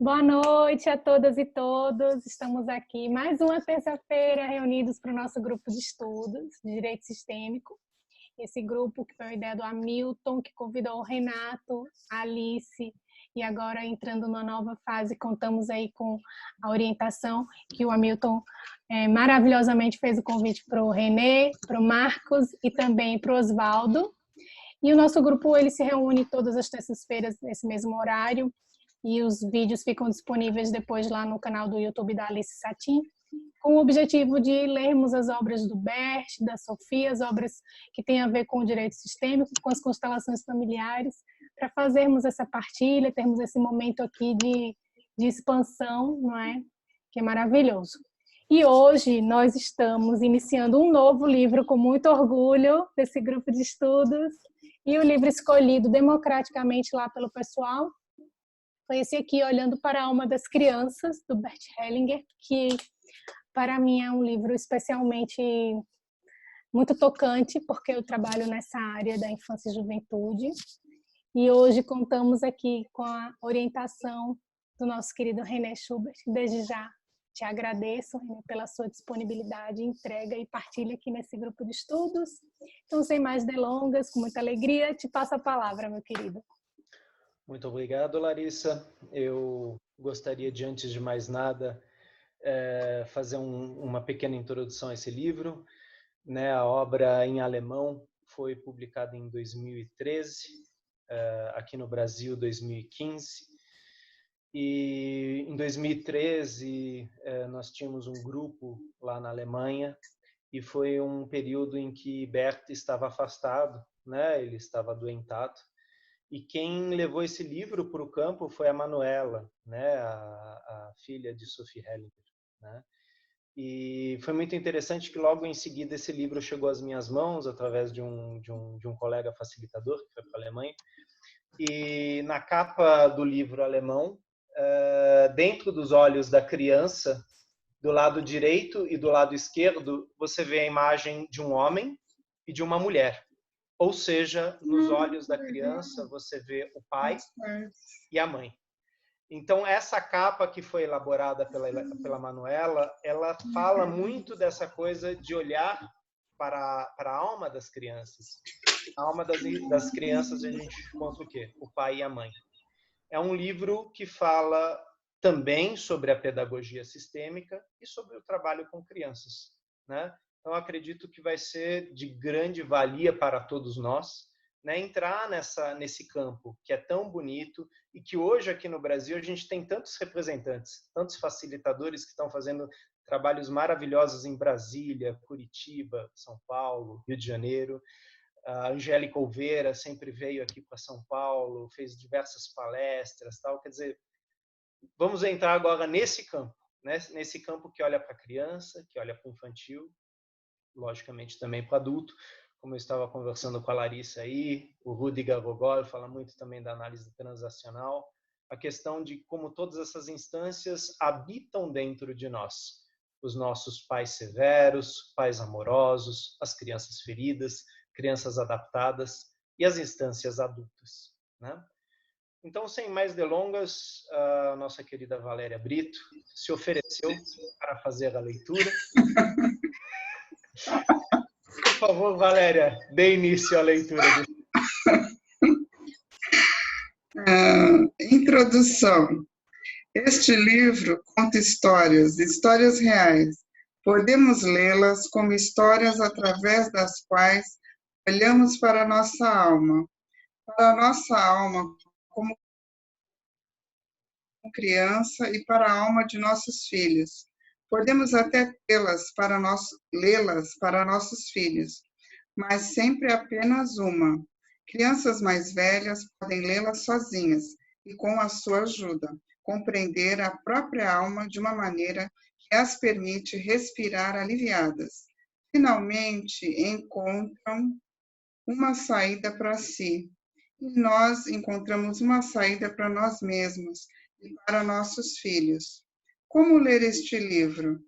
Boa noite a todas e todos. Estamos aqui mais uma terça-feira reunidos para o nosso grupo de estudos de Direito Sistêmico. Esse grupo que foi uma ideia do Hamilton, que convidou o Renato, a Alice, e agora entrando numa nova fase, contamos aí com a orientação que o Hamilton maravilhosamente fez o convite para o Renê, para o Marcos e também para o Osvaldo. E o nosso grupo ele se reúne todas as terças-feiras nesse mesmo horário, e os vídeos ficam disponíveis depois lá no canal do YouTube da Alice Satin, com o objetivo de lermos as obras do Bert, da Sofia, as obras que têm a ver com o direito sistêmico, com as constelações familiares, para fazermos essa partilha, termos esse momento aqui de expansão, não é? Que é maravilhoso. E hoje nós estamos iniciando um novo livro com muito orgulho desse grupo de estudos, e o livro escolhido democraticamente lá pelo pessoal foi esse aqui, Olhando para a Alma das Crianças, do Bert Hellinger, que para mim é um livro especialmente muito tocante, porque eu trabalho nessa área da infância e juventude. E hoje contamos aqui com a orientação do nosso querido René Schubert. Desde já te agradeço, René, pela sua disponibilidade, entrega e partilha aqui nesse grupo de estudos. Então, sem mais delongas, com muita alegria, te passo a palavra, meu querido. Muito obrigado, Larissa. Eu gostaria de, antes de mais nada, fazer uma pequena introdução a esse livro. A obra em alemão foi publicada em 2013, aqui no Brasil, 2015. E em 2013, nós tínhamos um grupo lá na Alemanha, e foi um período em que Bert estava afastado, ele estava adoentado. E quem levou esse livro para o campo foi a Manuela, a filha de Sophie Hellinger. E foi muito interessante que logo em seguida esse livro chegou às minhas mãos através de um colega facilitador que foi para a Alemanha. E na capa do livro alemão, dentro dos olhos da criança, do lado direito e do lado esquerdo, você vê a imagem de um homem e de uma mulher. Ou seja, nos olhos da criança, você vê o pai e a mãe. Então, essa capa que foi elaborada pela Manuela, ela fala muito dessa coisa de olhar para a alma das crianças. Na alma das crianças, a gente encontra o quê? O pai e a mãe. É um livro que fala também sobre a pedagogia sistêmica e sobre o trabalho com crianças, Então, acredito que vai ser de grande valia para todos nós, entrar nesse campo que é tão bonito e que hoje aqui no Brasil a gente tem tantos representantes, tantos facilitadores que estão fazendo trabalhos maravilhosos em Brasília, Curitiba, São Paulo, Rio de Janeiro. A Angélica Olveira sempre veio aqui para São Paulo, fez diversas palestras, tal. Quer dizer, vamos entrar agora nesse campo, nesse campo que olha para a criança, que olha para o infantil, logicamente também para o adulto, como eu estava conversando com a Larissa aí, o Rudiger Gogol fala muito também da análise transacional, a questão de como todas essas instâncias habitam dentro de nós. Os nossos pais severos, pais amorosos, as crianças feridas, crianças adaptadas e as instâncias adultas. Então, sem mais delongas, a nossa querida Valéria Brito se ofereceu para fazer a leitura. Por favor, Valéria, dê início à leitura. Introdução. Este livro conta histórias reais. Podemos lê-las como histórias através das quais olhamos para a nossa alma como criança e para a alma de nossos filhos. Podemos até lê-las para nossos filhos, mas sempre apenas uma. Crianças mais velhas podem lê-las sozinhas e, com a sua ajuda, compreender a própria alma de uma maneira que as permite respirar aliviadas. Finalmente, encontram uma saída para si, e nós encontramos uma saída para nós mesmos e para nossos filhos. Como ler este livro?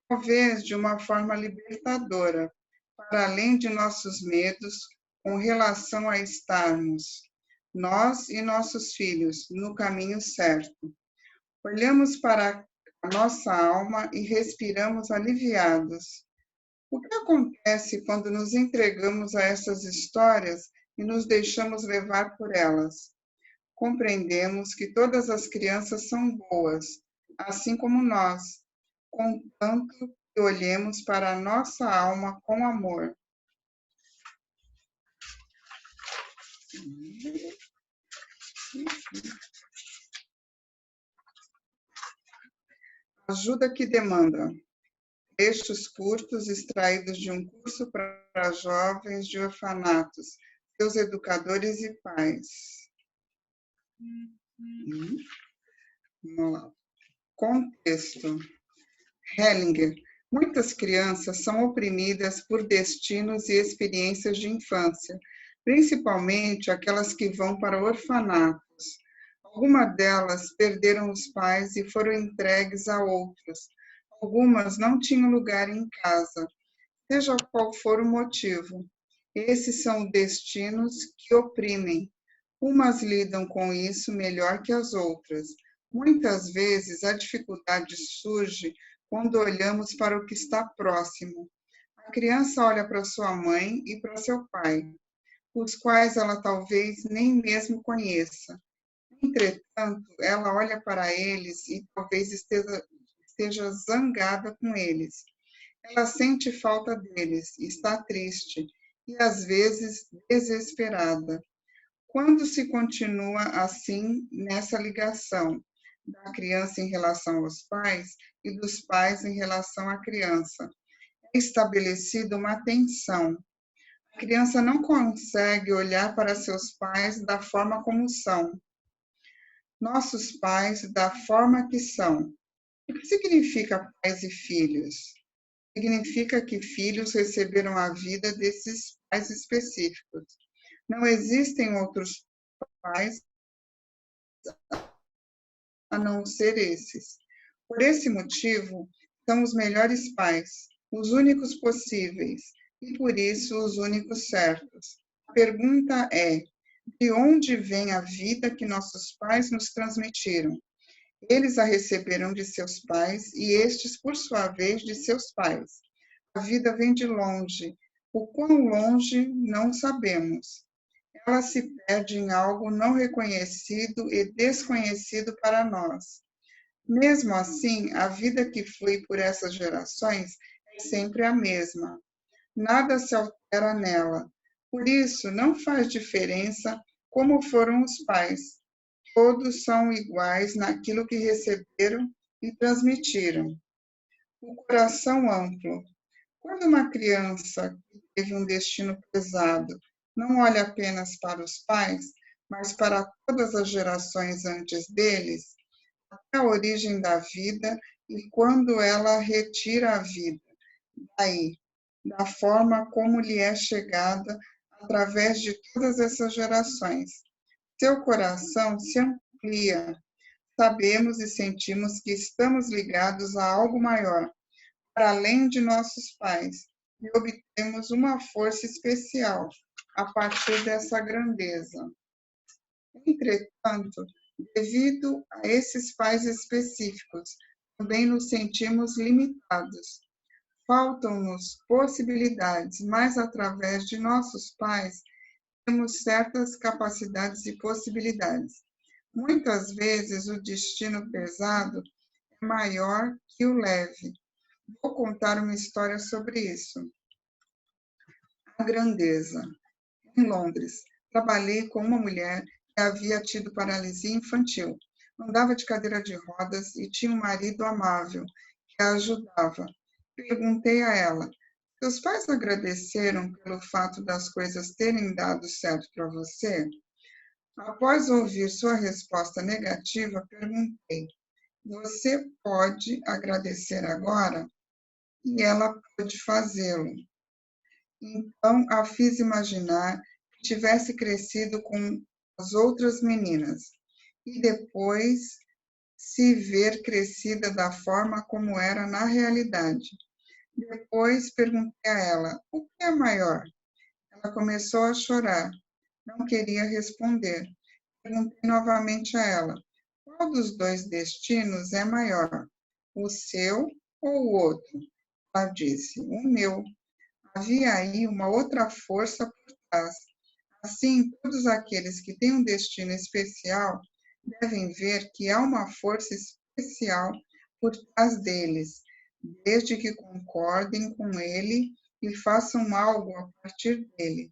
Talvez de uma forma libertadora, para além de nossos medos, com relação a estarmos, nós e nossos filhos, no caminho certo. Olhamos para a nossa alma e respiramos aliviados. O que acontece quando nos entregamos a essas histórias e nos deixamos levar por elas? Compreendemos que todas as crianças são boas, assim como nós, contanto que olhemos para a nossa alma com amor. Ajuda que demanda. Textos curtos extraídos de um curso para jovens de orfanatos, seus educadores e pais. Vamos lá. Contexto. Hellinger. Muitas crianças são oprimidas por destinos e experiências de infância, principalmente aquelas que vão para orfanatos. Algumas delas perderam os pais e foram entregues a outros. Algumas não tinham lugar em casa, seja qual for o motivo. Esses são destinos que oprimem. Umas lidam com isso melhor que as outras. Muitas vezes a dificuldade surge quando olhamos para o que está próximo. A criança olha para sua mãe e para seu pai, os quais ela talvez nem mesmo conheça. Entretanto, ela olha para eles e talvez esteja zangada com eles. Ela sente falta deles, está triste e às vezes desesperada. Quando se continua assim nessa ligação da criança em relação aos pais e dos pais em relação à criança, é estabelecida uma tensão. A criança não consegue olhar para seus pais da forma como são. Nossos pais da forma que são. O que significa pais e filhos? Significa que filhos receberam a vida desses pais específicos. Não existem outros pais a não ser esses. Por esse motivo, são os melhores pais, os únicos possíveis e, por isso, os únicos certos. A pergunta é: de onde vem a vida que nossos pais nos transmitiram? Eles a receberam de seus pais e estes, por sua vez, de seus pais. A vida vem de longe. O quão longe, não sabemos. Ela se perde em algo não reconhecido e desconhecido para nós. Mesmo assim, a vida que flui por essas gerações é sempre a mesma. Nada se altera nela. Por isso, não faz diferença como foram os pais. Todos são iguais naquilo que receberam e transmitiram. O coração amplo. Quando uma criança que teve um destino pesado não olha apenas para os pais, mas para todas as gerações antes deles, até a origem da vida e quando ela retira a vida, daí, da forma como lhe é chegada através de todas essas gerações. Seu coração se amplia. Sabemos e sentimos que estamos ligados a algo maior, para além de nossos pais, e obtemos uma força especial a partir dessa grandeza. Entretanto, devido a esses pais específicos, também nos sentimos limitados. Faltam-nos possibilidades, mas através de nossos pais temos certas capacidades e possibilidades. Muitas vezes o destino pesado é maior que o leve. Vou contar uma história sobre isso. A grandeza. Em Londres, trabalhei com uma mulher que havia tido paralisia infantil. Andava de cadeira de rodas e tinha um marido amável que a ajudava. Perguntei a ela: seus pais agradeceram pelo fato das coisas terem dado certo para você? Após ouvir sua resposta negativa, perguntei: você pode agradecer agora? E ela pôde fazê-lo. Então a fiz imaginar que tivesse crescido com as outras meninas e depois se ver crescida da forma como era na realidade. Depois perguntei a ela: o que é maior? Ela começou a chorar. Não queria responder. Perguntei novamente a ela: qual dos dois destinos é maior, o seu ou o outro? Ela disse, o meu. Havia aí uma outra força por trás. Assim, todos aqueles que têm um destino especial devem ver que há uma força especial por trás deles, desde que concordem com ele e façam algo a partir dele.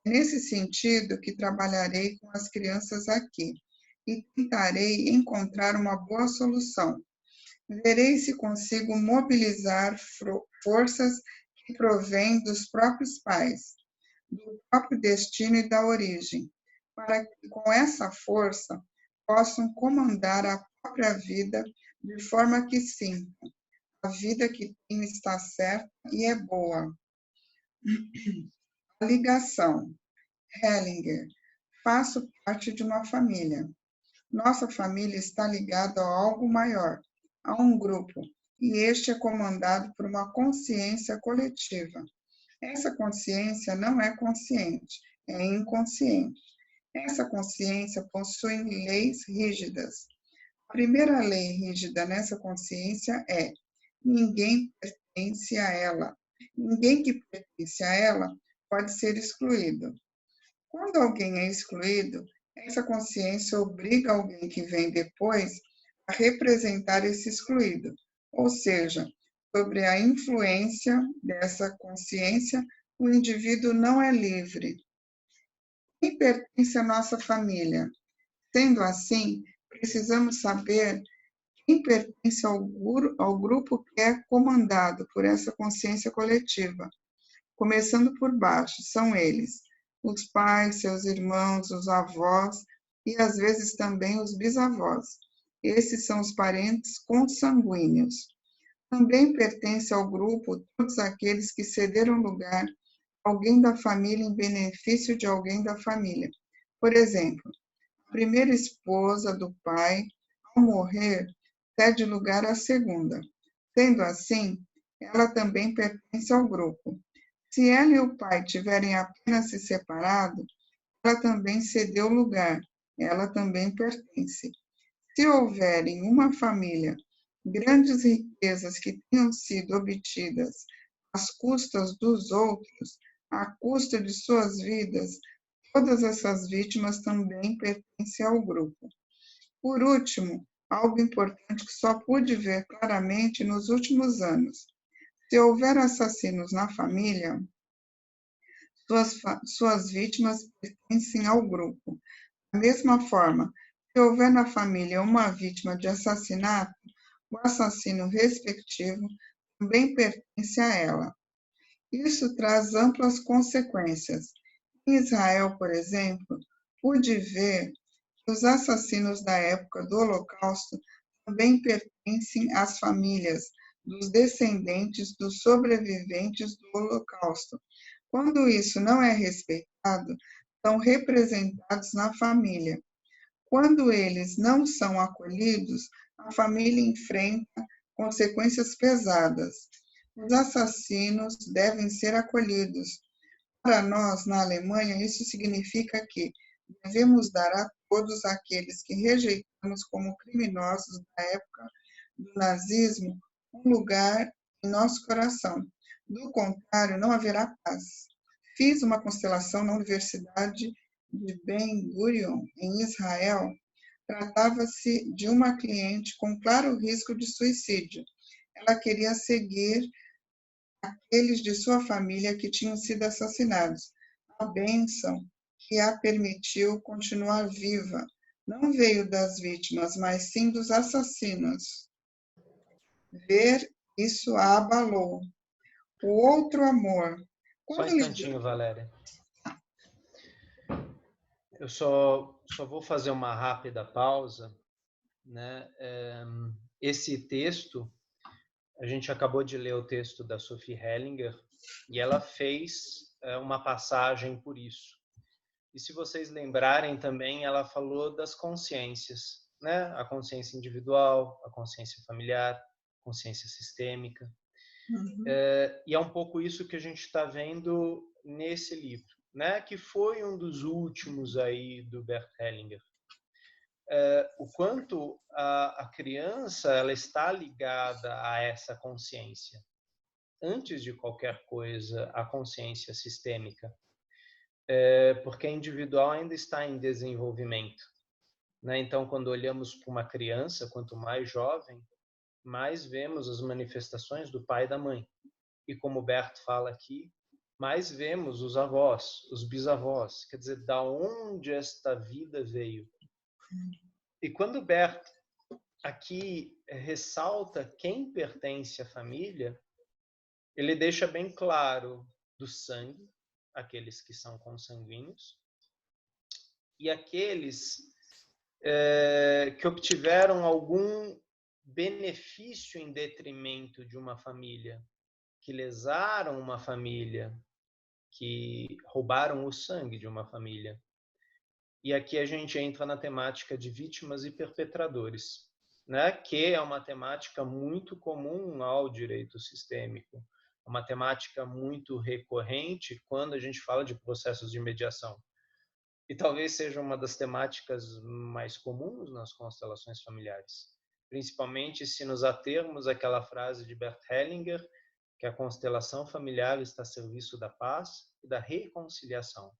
É nesse sentido que trabalharei com as crianças aqui e tentarei encontrar uma boa solução. Verei se consigo mobilizar forças que provêm dos próprios pais, do próprio destino e da origem, para que com essa força possam comandar a própria vida de forma que sintam a vida que tem está certa e é boa. A ligação. Hellinger. Faço parte de uma família. Nossa família está ligada a algo maior, a um grupo, e este é comandado por uma consciência coletiva. Essa consciência não é consciente, é inconsciente. Essa consciência possui leis rígidas. A primeira lei rígida nessa consciência é: ninguém pertence a ela. Ninguém que pertence a ela pode ser excluído. Quando alguém é excluído, essa consciência obriga alguém que vem depois a representar esse excluído, ou seja, sobre a influência dessa consciência, o indivíduo não é livre. Quem pertence à nossa família? Sendo assim, precisamos saber quem pertence ao grupo que é comandado por essa consciência coletiva. Começando por baixo, são eles: os pais, seus irmãos, os avós e às vezes também os bisavós. Esses são os parentes consanguíneos. Também pertence ao grupo todos aqueles que cederam lugar a alguém da família em benefício de alguém da família. Por exemplo, a primeira esposa do pai, ao morrer, cede lugar à segunda. Sendo assim, ela também pertence ao grupo. Se ela e o pai tiverem apenas se separado, ela também cedeu lugar, ela também pertence. Se houver em uma família grandes riquezas que tenham sido obtidas às custas dos outros, à custa de suas vidas, todas essas vítimas também pertencem ao grupo. Por último, algo importante que só pude ver claramente nos últimos anos. Se houver assassinos na família, suas vítimas pertencem ao grupo. Da mesma forma, se houver na família uma vítima de assassinato, o assassino respectivo também pertence a ela. Isso traz amplas consequências. Em Israel, por exemplo, pude ver que os assassinos da época do Holocausto também pertencem às famílias dos descendentes dos sobreviventes do Holocausto. Quando isso não é respeitado, são representados na família. Quando eles não são acolhidos, a família enfrenta consequências pesadas. Os assassinos devem ser acolhidos. Para nós, na Alemanha, isso significa que devemos dar a todos aqueles que rejeitamos como criminosos da época do nazismo um lugar em nosso coração. Do contrário, não haverá paz. Fiz uma constelação na Universidade de Ben Gurion, em Israel. Tratava-se de uma cliente com claro risco de suicídio. Ela queria seguir aqueles de sua família que tinham sido assassinados. A bênção que a permitiu continuar viva não veio das vítimas, mas sim dos assassinos. Ver isso a abalou. O outro amor. Só um instantinho, Valéria. Eu só vou fazer uma rápida pausa, né? Esse texto, a gente acabou de ler o texto da Sophie Hellinger e ela fez uma passagem por isso. E se vocês lembrarem também, ela falou das consciências, né? A consciência individual, a consciência familiar, a consciência sistêmica. Uhum. E é um pouco isso que a gente está vendo nesse livro, né? Que foi um dos últimos aí do Bert Hellinger. o quanto a criança ela está ligada a essa consciência. Antes de qualquer coisa, a consciência sistêmica. Porque a individual ainda está em desenvolvimento, né? Então, quando olhamos para uma criança, quanto mais jovem, mais vemos as manifestações do pai e da mãe. E como o Berto fala aqui, mais vemos os avós, os bisavós, quer dizer, da onde esta vida veio. E quando o Berto aqui ressalta quem pertence à família, ele deixa bem claro do sangue, aqueles que são consanguíneos, e aqueles que obtiveram algum benefício em detrimento de uma família, que lesaram uma família, que roubaram o sangue de uma família. E aqui a gente entra na temática de vítimas e perpetradores, né? Que é uma temática muito comum ao direito sistêmico, uma temática muito recorrente quando a gente fala de processos de mediação. E talvez seja uma das temáticas mais comuns nas constelações familiares, principalmente se nos atermos àquela frase de Bert Hellinger, que a constelação familiar está a serviço da paz e da reconciliação.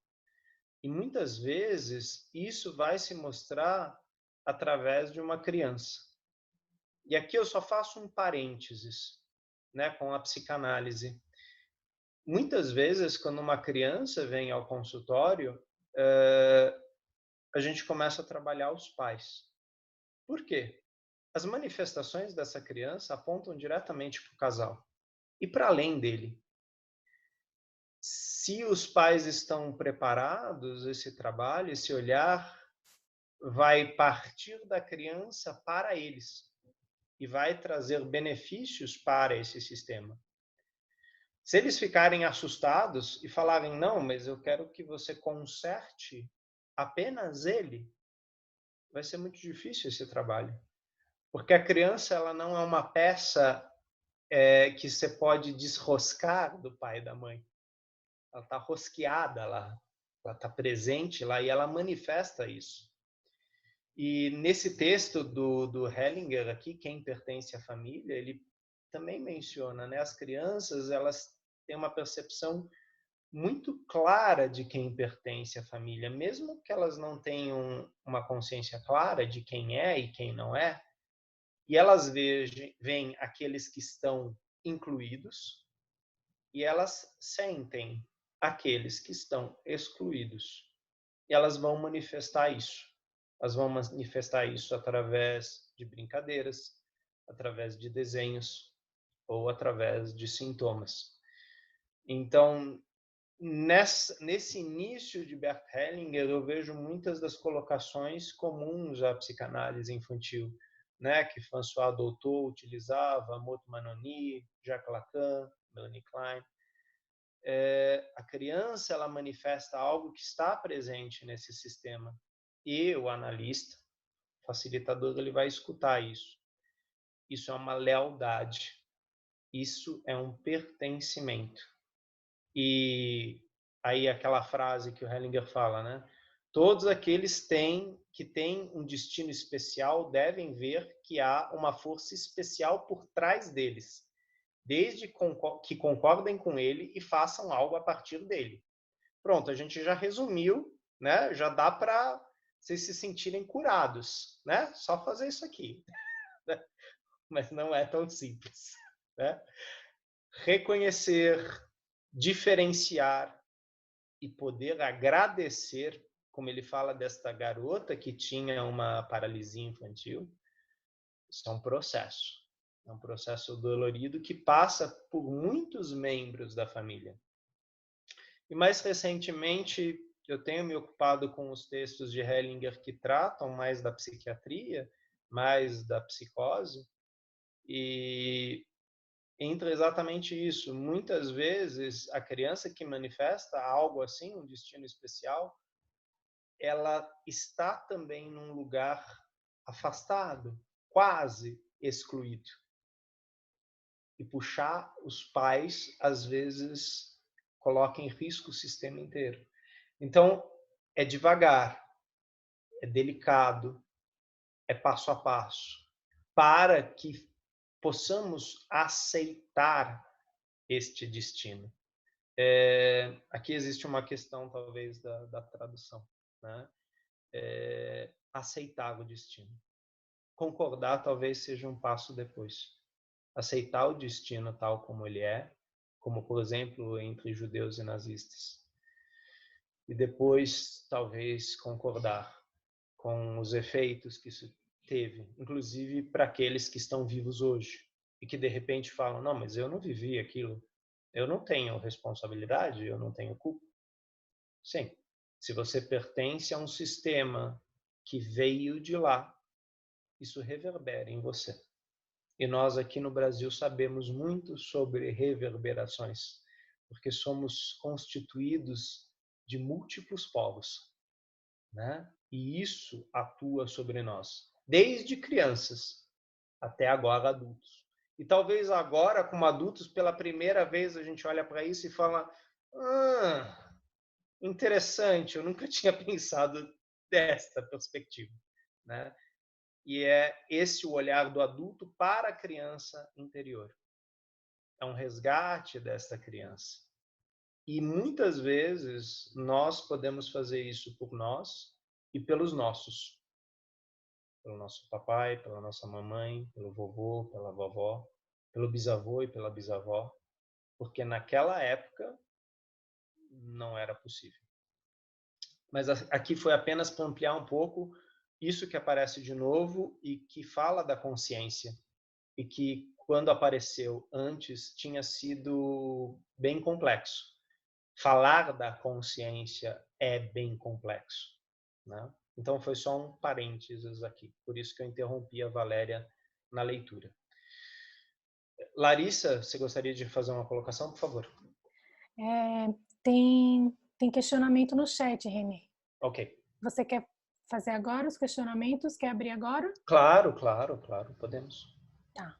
E muitas vezes isso vai se mostrar através de uma criança. E aqui eu só faço um parênteses, né, com a psicanálise. Muitas vezes, quando uma criança vem ao consultório, a gente começa a trabalhar os pais. Por quê? As manifestações dessa criança apontam diretamente para o casal e para além dele. Se os pais estão preparados, esse trabalho, esse olhar vai partir da criança para eles e vai trazer benefícios para esse sistema. Se eles ficarem assustados e falarem, não, mas eu quero que você conserte apenas ele, vai ser muito difícil esse trabalho. Porque a criança ela não é uma peça que você pode desroscar do pai e da mãe. Ela está rosqueada lá, ela está presente lá e ela manifesta isso. E nesse texto do Hellinger aqui, Quem Pertence à Família, ele também menciona, né? As crianças elas têm uma percepção muito clara de quem pertence à família, mesmo que elas não tenham uma consciência clara de quem é e quem não é, e elas veem aqueles que estão incluídos e elas sentem aqueles que estão excluídos. E elas vão manifestar isso. Elas vão manifestar isso através de brincadeiras, através de desenhos ou através de sintomas. Então, nesse início de Bert Hellinger, eu vejo muitas das colocações comuns à psicanálise infantil, né, que François Dolto utilizava, Maud Manoni, Jacques Lacan, Melanie Klein. A criança ela manifesta algo que está presente nesse sistema e o analista, facilitador, ele vai escutar isso. Isso é uma lealdade, isso é um pertencimento. E aí aquela frase que o Hellinger fala, né? Todos aqueles que têm um destino especial devem ver que há uma força especial por trás deles, desde que concordem com ele e façam algo a partir dele. Pronto, a gente já resumiu, né? Já dá para vocês se sentirem curados, né? Só fazer isso aqui. Mas não é tão simples, né? Reconhecer, diferenciar e poder agradecer, como ele fala desta garota que tinha uma paralisia infantil, isso é um processo. É um processo dolorido que passa por muitos membros da família. E mais recentemente, eu tenho me ocupado com os textos de Hellinger que tratam mais da psiquiatria, mais da psicose, e entra exatamente isso. Muitas vezes, a criança que manifesta algo assim, um destino especial, ela está também num lugar afastado, quase excluído. E puxar os pais, às vezes, coloca em risco o sistema inteiro. Então, é devagar, é delicado, é passo a passo, para que possamos aceitar este destino. Aqui existe uma questão, talvez, da tradução, né? Aceitar o destino. Concordar talvez seja um passo depois. Aceitar o destino tal como ele é, como, por exemplo, entre judeus e nazistas. E depois, talvez, concordar com os efeitos que isso teve, inclusive para aqueles que estão vivos hoje e que, de repente, falam, não, mas eu não vivi aquilo. Eu não tenho responsabilidade, eu não tenho culpa. Sim, se você pertence a um sistema que veio de lá, isso reverbera em você. E nós aqui no Brasil sabemos muito sobre reverberações, porque somos constituídos de múltiplos povos, né? E isso atua sobre nós, desde crianças até agora adultos. E talvez agora, como adultos, pela primeira vez a gente olha para isso e fala: interessante, eu nunca tinha pensado desta perspectiva, né? E é esse o olhar do adulto para a criança interior. É um resgate desta criança. E muitas vezes nós podemos fazer isso por nós e pelos nossos. Pelo nosso papai, pela nossa mamãe, pelo vovô, pela vovó, pelo bisavô e pela bisavó, porque naquela época não era possível. Mas aqui foi apenas para ampliar um pouco isso que aparece de novo e que fala da consciência. E que, quando apareceu antes, tinha sido bem complexo. Falar da consciência é bem complexo, né? Então, foi só um parênteses aqui. Por isso que eu interrompi a Valéria na leitura. Larissa, você gostaria de fazer uma colocação, por favor? Tem questionamento no chat, Renê. Ok. Você quer fazer agora os questionamentos? Quer abrir agora? Claro, podemos. Tá.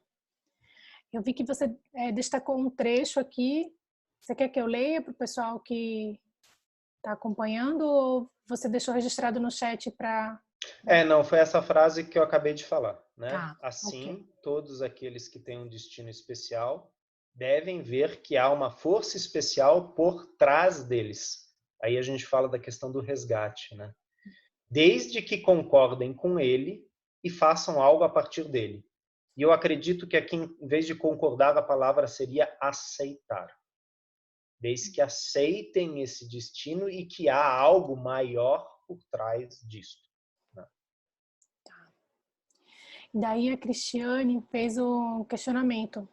Eu vi que você destacou um trecho aqui. Você quer que eu leia para o pessoal que está acompanhando ou você deixou registrado no chat para... Não, foi essa frase que eu acabei de falar, né? Tá, assim, okay. Todos aqueles que têm um destino especial devem ver que há uma força especial por trás deles. Aí a gente fala da questão do resgate, né? Desde que concordem com ele e façam algo a partir dele. E eu acredito que aqui, em vez de concordar, a palavra seria aceitar. Desde que aceitem esse destino e que há algo maior por trás disso. Daí a Cristiane fez um questionamento.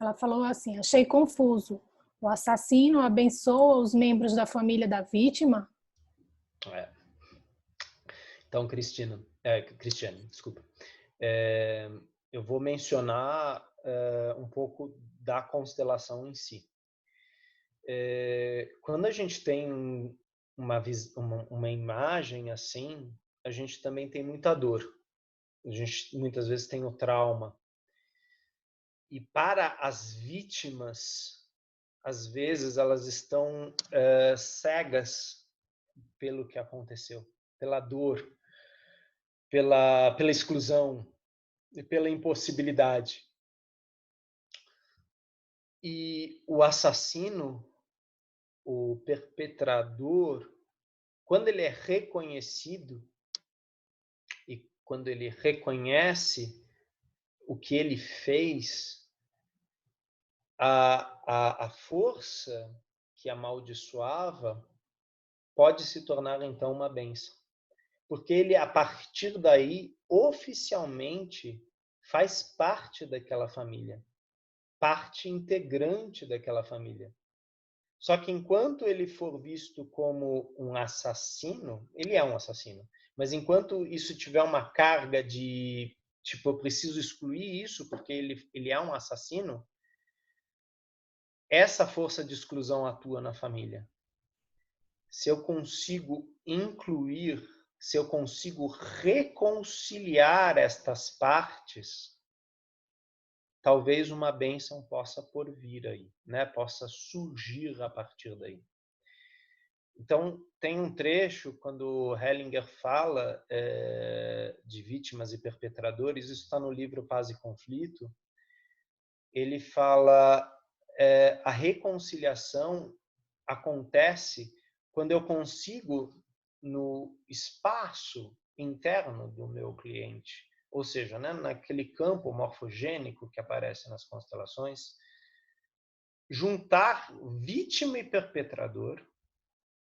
Ela falou assim: achei confuso. O assassino abençoa os membros da família da vítima? Então, Cristiane, desculpa. Eu vou mencionar um pouco da constelação em si. Quando a gente tem uma imagem assim, a gente também tem muita dor. A gente muitas vezes tem o trauma. E para as vítimas, às vezes elas estão cegas pelo que aconteceu, pela dor, pela exclusão e pela impossibilidade. E o assassino, o perpetrador, quando ele é reconhecido e quando ele reconhece o que ele fez, a força que amaldiçoava pode se tornar então uma bênção. Porque ele, a partir daí, oficialmente faz parte daquela família, parte integrante daquela família. Só que enquanto ele for visto como um assassino, ele é um assassino. Mas enquanto isso tiver uma carga de, tipo, eu preciso excluir isso porque ele é um assassino, essa força de exclusão atua na família. Se eu consigo incluir, se eu consigo reconciliar estas partes, talvez uma bênção possa por vir aí, né? Possa surgir a partir daí. Então, tem um trecho, quando Hellinger fala de vítimas e perpetradores, isso está no livro Paz e Conflito, ele fala a reconciliação acontece quando eu consigo, no espaço interno do meu cliente, ou seja, né, naquele campo morfogênico que aparece nas constelações, juntar vítima e perpetrador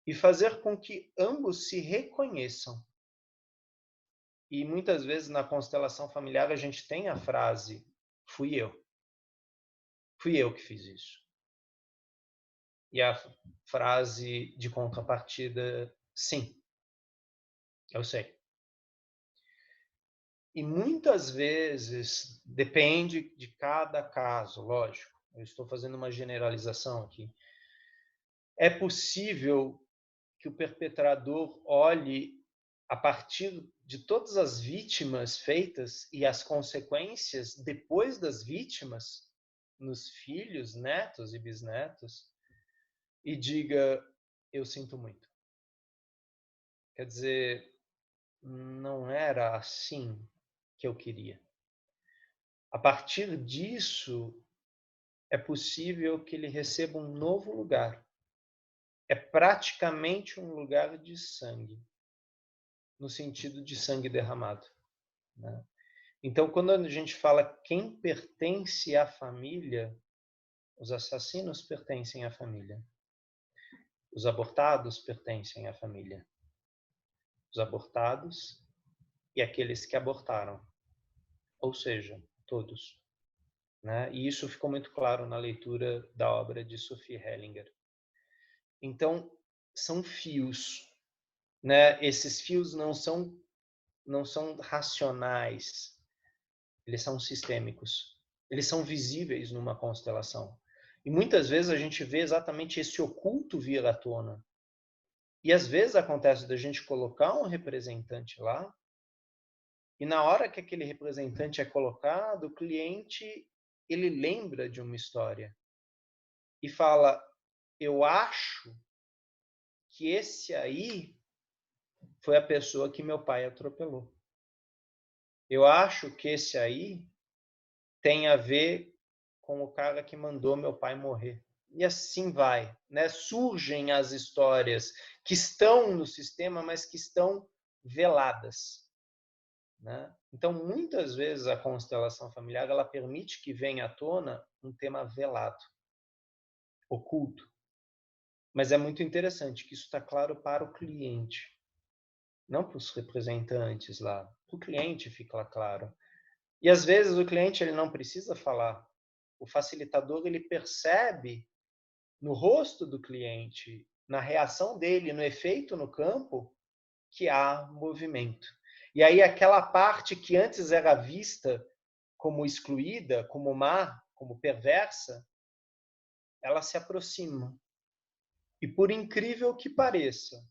e fazer com que ambos se reconheçam. E muitas vezes na constelação familiar a gente tem a frase, fui eu que fiz isso. E a frase de contrapartida, sim, eu sei. E muitas vezes, depende de cada caso, lógico, eu estou fazendo uma generalização aqui, é possível que o perpetrador olhe a partir de todas as vítimas feitas e as consequências depois das vítimas, nos filhos, netos e bisnetos, e diga, eu sinto muito. Quer dizer, não era assim que eu queria. A partir disso, é possível que ele receba um novo lugar. É praticamente um lugar de sangue, no sentido de sangue derramado, né? Então, quando a gente fala quem pertence à família, os assassinos pertencem à família. Os abortados pertencem à família. Os abortados e aqueles que abortaram. Ou seja, todos, né? E isso ficou muito claro na leitura da obra de Sophie Hellinger. Então, são fios, né? Esses fios não são racionais, eles são sistêmicos. Eles são visíveis numa constelação. E muitas vezes a gente vê exatamente esse oculto vir à tona. E às vezes acontece da gente colocar um representante lá, e na hora que aquele representante é colocado, o cliente, ele lembra de uma história e fala, eu acho que esse aí foi a pessoa que meu pai atropelou. Eu acho que esse aí tem a ver com o cara que mandou meu pai morrer. E assim vai, né? Surgem as histórias que estão no sistema, mas que estão veladas, né? Então, muitas vezes a constelação familiar ela permite que venha à tona um tema velado, oculto. Mas é muito interessante que isso está claro para o cliente, não para os representantes lá. Para o cliente fica claro. E às vezes o cliente ele não precisa falar. O facilitador ele percebe no rosto do cliente, na reação dele, no efeito no campo, que há movimento. E aí aquela parte que antes era vista como excluída, como má, como perversa, ela se aproxima. E por incrível que pareça,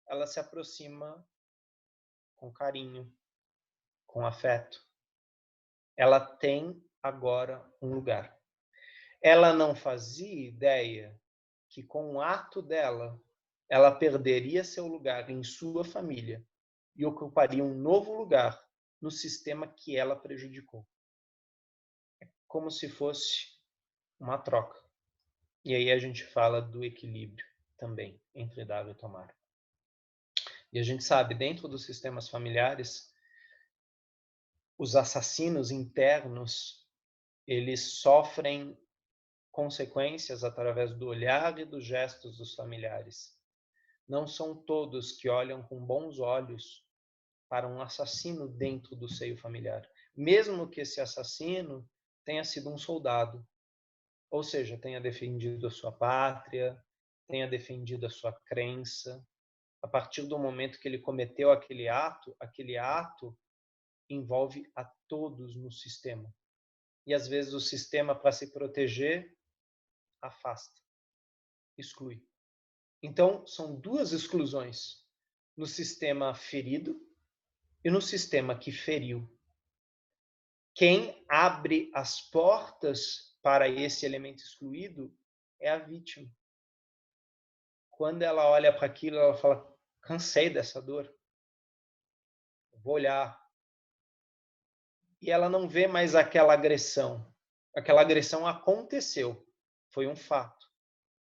ela se aproxima com carinho, com afeto. Ela tem agora um lugar. Ela não fazia ideia que com o ato dela, ela perderia seu lugar em sua família e ocuparia um novo lugar no sistema que ela prejudicou. É como se fosse uma troca. E aí a gente fala do equilíbrio também entre dar e tomar. E a gente sabe, dentro dos sistemas familiares, os assassinos internos, eles sofrem consequências através do olhar e dos gestos dos familiares. Não são todos que olham com bons olhos para um assassino dentro do seio familiar, mesmo que esse assassino tenha sido um soldado, ou seja, tenha defendido a sua pátria, tenha defendido a sua crença. A partir do momento que ele cometeu aquele ato envolve a todos no sistema. E às vezes o sistema, para se proteger, afasta, exclui. Então, são duas exclusões no sistema ferido e no sistema que feriu. Quem abre as portas para esse elemento excluído é a vítima. quando ela olha para aquilo, ela fala, cansei dessa dor, vou olhar. E ela não vê mais aquela agressão. Aquela agressão aconteceu, foi um fato,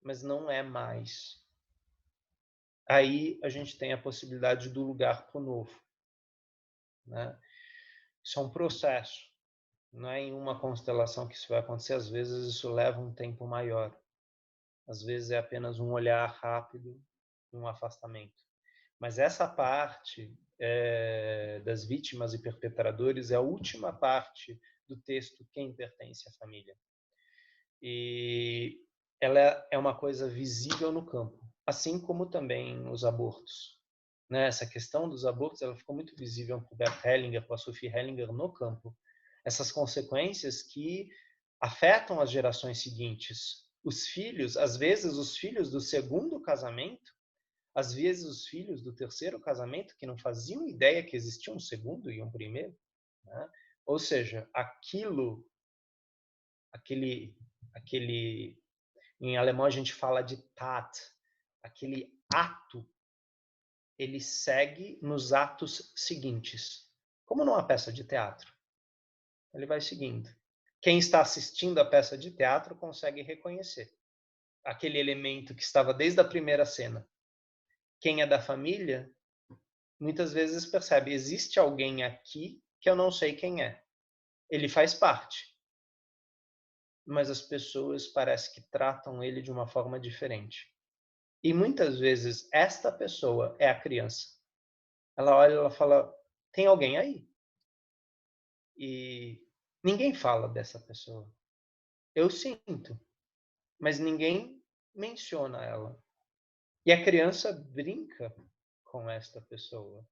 mas não é mais. Aí a gente tem a possibilidade do lugar para o novo, né? Isso é um processo, não é em uma constelação que isso vai acontecer, às vezes isso leva um tempo maior, às vezes é apenas um olhar rápido, um afastamento. Mas essa parte das vítimas e perpetradores é a última parte do texto Quem Pertence à Família. E ela é uma coisa visível no campo, assim como também os abortos. Né? Essa questão dos abortos ela ficou muito visível para o Bert Hellinger, para a Sophie Hellinger no campo. Essas consequências que afetam as gerações seguintes. Os filhos, às vezes os filhos do segundo casamento, às vezes os filhos do terceiro casamento, que não faziam ideia que existia um segundo e um primeiro. Né? Ou seja, aquele, em alemão a gente fala de Tat, aquele ato, ele segue nos atos seguintes. Como numa peça de teatro. Ele vai seguindo. Quem está assistindo a peça de teatro consegue reconhecer aquele elemento que estava desde a primeira cena. Quem é da família, muitas vezes percebe, existe alguém aqui que eu não sei quem é. Ele faz parte. Mas as pessoas parece que tratam ele de uma forma diferente. E muitas vezes esta pessoa é a criança. Ela olha e ela fala, tem alguém aí? E ninguém fala dessa pessoa. Eu sinto, mas ninguém menciona ela. E a criança brinca com esta pessoa.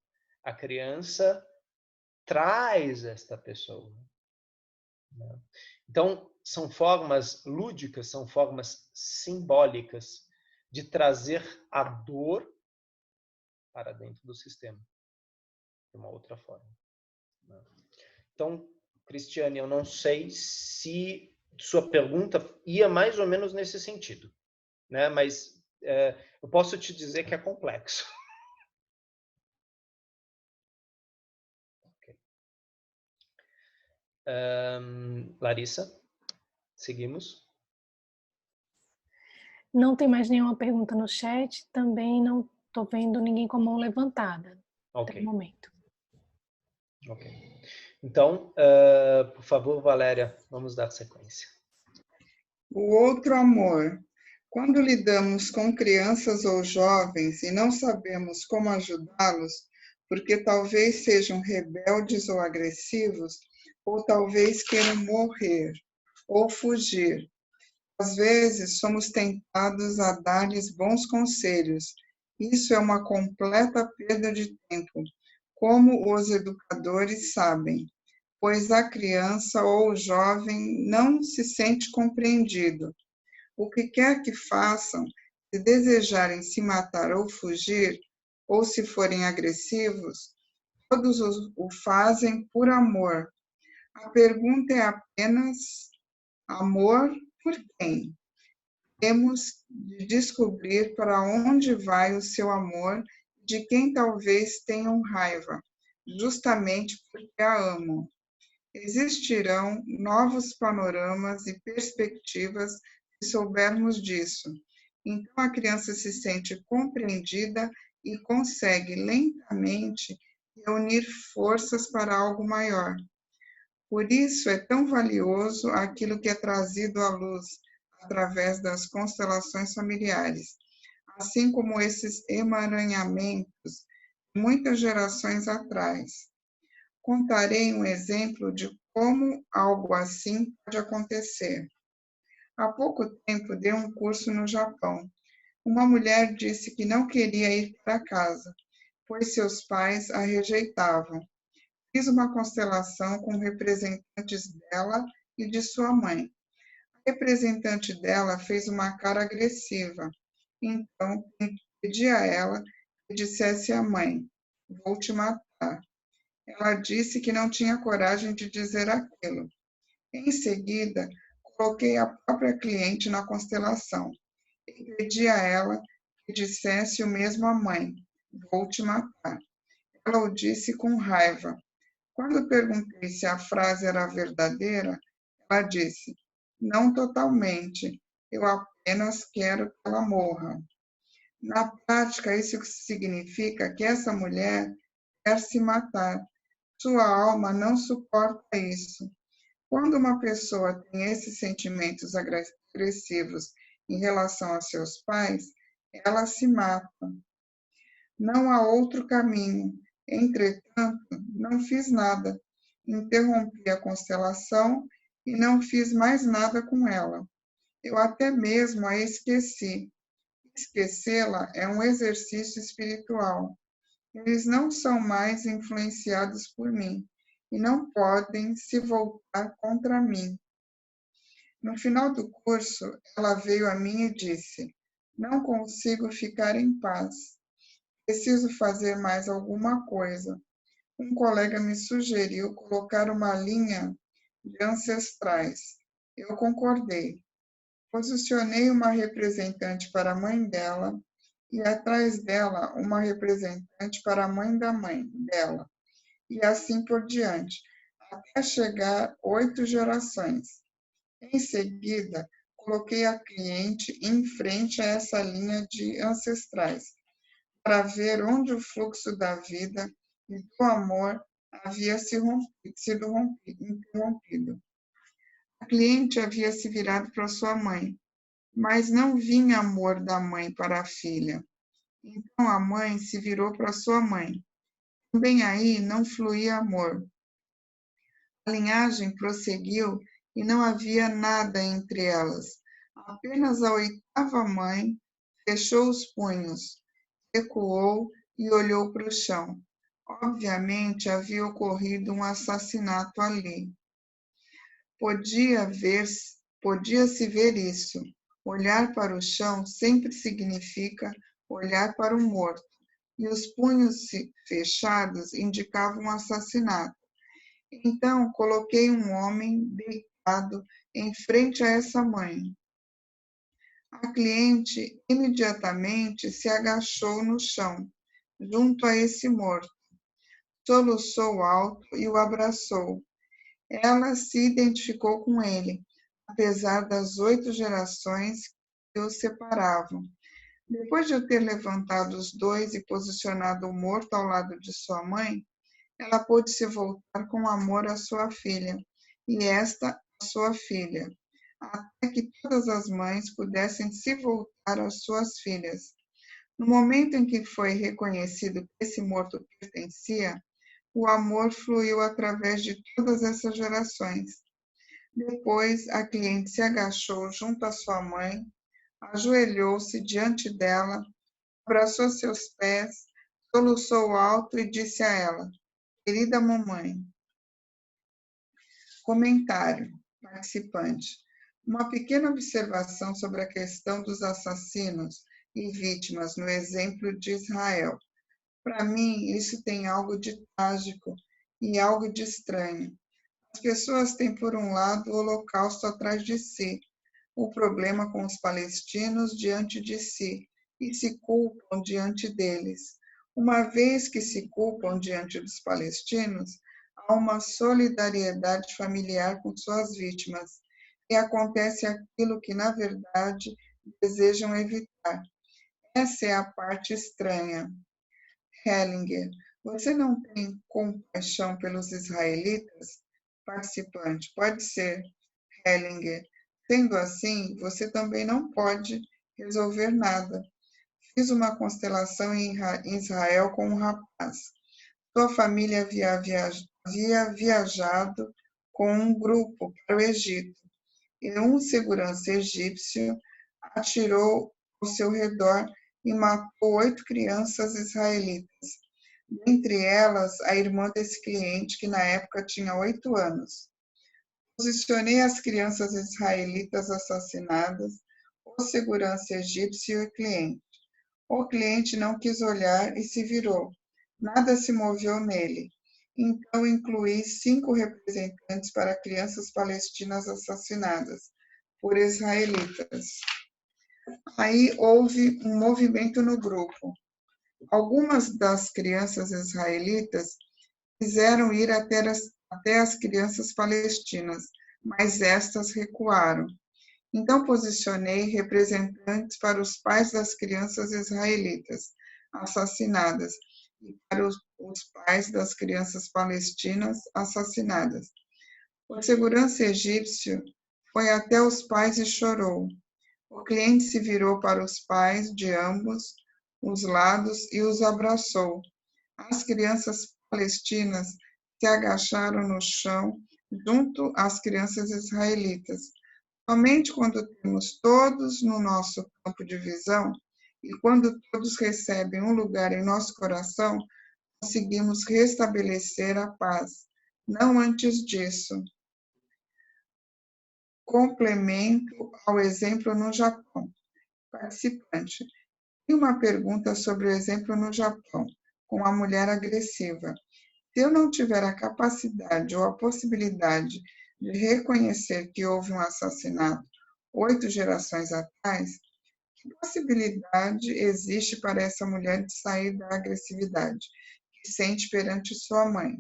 A criança traz esta pessoa. Né? Então, são formas lúdicas, são formas simbólicas de trazer a dor para dentro do sistema, de uma outra forma. Né? Então, Cristiane, eu não sei se sua pergunta ia mais ou menos nesse sentido, né? Mas eu posso te dizer que é complexo. Okay. Larissa, seguimos? Não tem mais nenhuma pergunta no chat, também não estou vendo ninguém com a mão levantada até o momento. Ok. Então, por favor, Valéria, vamos dar sequência. O outro amor. Quando lidamos com crianças ou jovens e não sabemos como ajudá-los, porque talvez sejam rebeldes ou agressivos, ou talvez queiram morrer ou fugir, às vezes somos tentados a dar-lhes bons conselhos. Isso é uma completa perda de tempo, como os educadores sabem, pois a criança ou o jovem não se sente compreendido. O que quer que façam, se desejarem se matar ou fugir, ou se forem agressivos, todos o fazem por amor. A pergunta é apenas: amor por quem? Temos de descobrir para onde vai o seu amor de quem talvez tenham raiva, justamente porque a amam. Existirão novos panoramas e perspectivas se soubermos disso. Então a criança se sente compreendida e consegue lentamente reunir forças para algo maior. Por isso é tão valioso aquilo que é trazido à luz através das constelações familiares, assim como esses emaranhamentos de muitas gerações atrás. Contarei um exemplo de como algo assim pode acontecer. Há pouco tempo dei um curso no Japão. Uma mulher disse que não queria ir para casa, pois seus pais a rejeitavam. Fiz uma constelação com representantes dela e de sua mãe. A representante dela fez uma cara agressiva. Então, pedi a ela que dissesse à mãe: vou te matar. Ela disse que não tinha coragem de dizer aquilo. Em seguida, coloquei a própria cliente na constelação e pedi a ela que dissesse o mesmo à mãe: vou te matar. Ela o disse com raiva. Quando perguntei se a frase era verdadeira, ela disse: não totalmente, eu apenas quero que ela morra. Na prática, isso significa que essa mulher quer se matar. Sua alma não suporta isso. Quando uma pessoa tem esses sentimentos agressivos em relação a seus pais, ela se mata. Não há outro caminho. Entretanto, não fiz nada. Interrompi a constelação e não fiz mais nada com ela. Eu até mesmo a esqueci. Esquecê-la é um exercício espiritual. Eles não são mais influenciados por mim e não podem se voltar contra mim. No final do curso, ela veio a mim e disse: não consigo ficar em paz. Preciso fazer mais alguma coisa. Um colega me sugeriu colocar uma linha de ancestrais. Eu concordei. Posicionei uma representante para a mãe dela e atrás dela uma representante para a mãe da mãe dela, e assim por diante, até chegar 8 gerações. Em seguida, coloquei a cliente em frente a essa linha de ancestrais, para ver onde o fluxo da vida e do amor havia sido interrompido. A cliente havia se virado para sua mãe, mas não vinha amor da mãe para a filha. Então a mãe se virou para sua mãe. Também aí não fluía amor. A linhagem prosseguiu e não havia nada entre elas. Apenas a 8ª mãe fechou os punhos, recuou e olhou para o chão. Obviamente havia ocorrido um assassinato ali. Podia-se ver isso. Olhar para o chão sempre significa olhar para o morto, e os punhos fechados indicavam um assassinato. Então, coloquei um homem deitado em frente a essa mãe. A cliente imediatamente se agachou no chão, junto a esse morto. Soluçou alto e o abraçou. Ela se identificou com ele, apesar das 8 gerações que os separavam. Depois de eu ter levantado os dois e posicionado o morto ao lado de sua mãe, ela pôde se voltar com amor à sua filha, e esta à sua filha, até que todas as mães pudessem se voltar às suas filhas. No momento em que foi reconhecido que esse morto pertencia, o amor fluiu através de todas essas gerações. Depois, a cliente se agachou junto à sua mãe, ajoelhou-se diante dela, abraçou seus pés, soluçou alto e disse a ela: querida mamãe. Comentário, participante. Uma pequena observação sobre a questão dos assassinos e vítimas no exemplo de Israel. Para mim, isso tem algo de trágico e algo de estranho. As pessoas têm, por um lado, o Holocausto atrás de si, o problema com os palestinos diante de si, e se culpam diante deles. Uma vez que se culpam diante dos palestinos, há uma solidariedade familiar com suas vítimas, e acontece aquilo que, na verdade, desejam evitar. Essa é a parte estranha. Hellinger, você não tem compaixão pelos israelitas? Participante, pode ser. Hellinger, sendo assim, você também não pode resolver nada. Fiz uma constelação em Israel com um rapaz. Sua família havia viajado com um grupo para o Egito, e um segurança egípcio atirou ao seu redor e matou 8 crianças israelitas, dentre elas a irmã desse cliente, que na época tinha 8 anos. Posicionei as crianças israelitas assassinadas, o segurança egípcio e o cliente. O cliente não quis olhar e se virou. Nada se moveu nele. Então, incluí 5 representantes para crianças palestinas assassinadas por israelitas. Aí houve um movimento no grupo. Algumas das crianças israelitas quiseram ir até as crianças palestinas, mas estas recuaram. Então posicionei representantes para os pais das crianças israelitas assassinadas e para os pais das crianças palestinas assassinadas. O segurança egípcio foi até os pais e chorou. O cliente se virou para os pais de ambos os lados e os abraçou. As crianças palestinas se agacharam no chão junto às crianças israelitas. Somente quando temos todos no nosso campo de visão e quando todos recebem um lugar em nosso coração, conseguimos restabelecer a paz. Não antes disso. Complemento ao exemplo no Japão. Participante. E uma pergunta sobre o exemplo no Japão, com a mulher agressiva. Se eu não tiver a capacidade ou a possibilidade de reconhecer que houve um assassinato 8 gerações atrás, que possibilidade existe para essa mulher de sair da agressividade que sente perante sua mãe?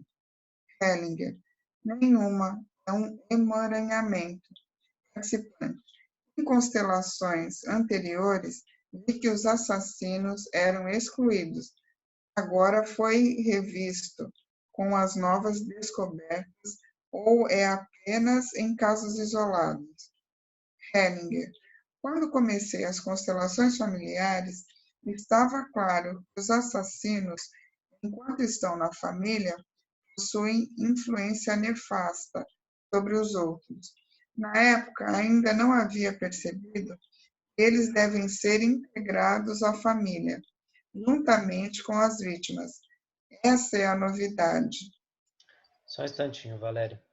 Hellinger. Nenhuma. É um emaranhamento. Participante. Em constelações anteriores, vi que os assassinos eram excluídos. Agora foi revisto com as novas descobertas ou é apenas em casos isolados? Hellinger. Quando comecei as constelações familiares, estava claro que os assassinos, enquanto estão na família, possuem influência nefasta sobre os outros. Na época, ainda não havia percebido que eles devem ser integrados à família, juntamente com as vítimas. Essa é a novidade. Só um instantinho, Valéria.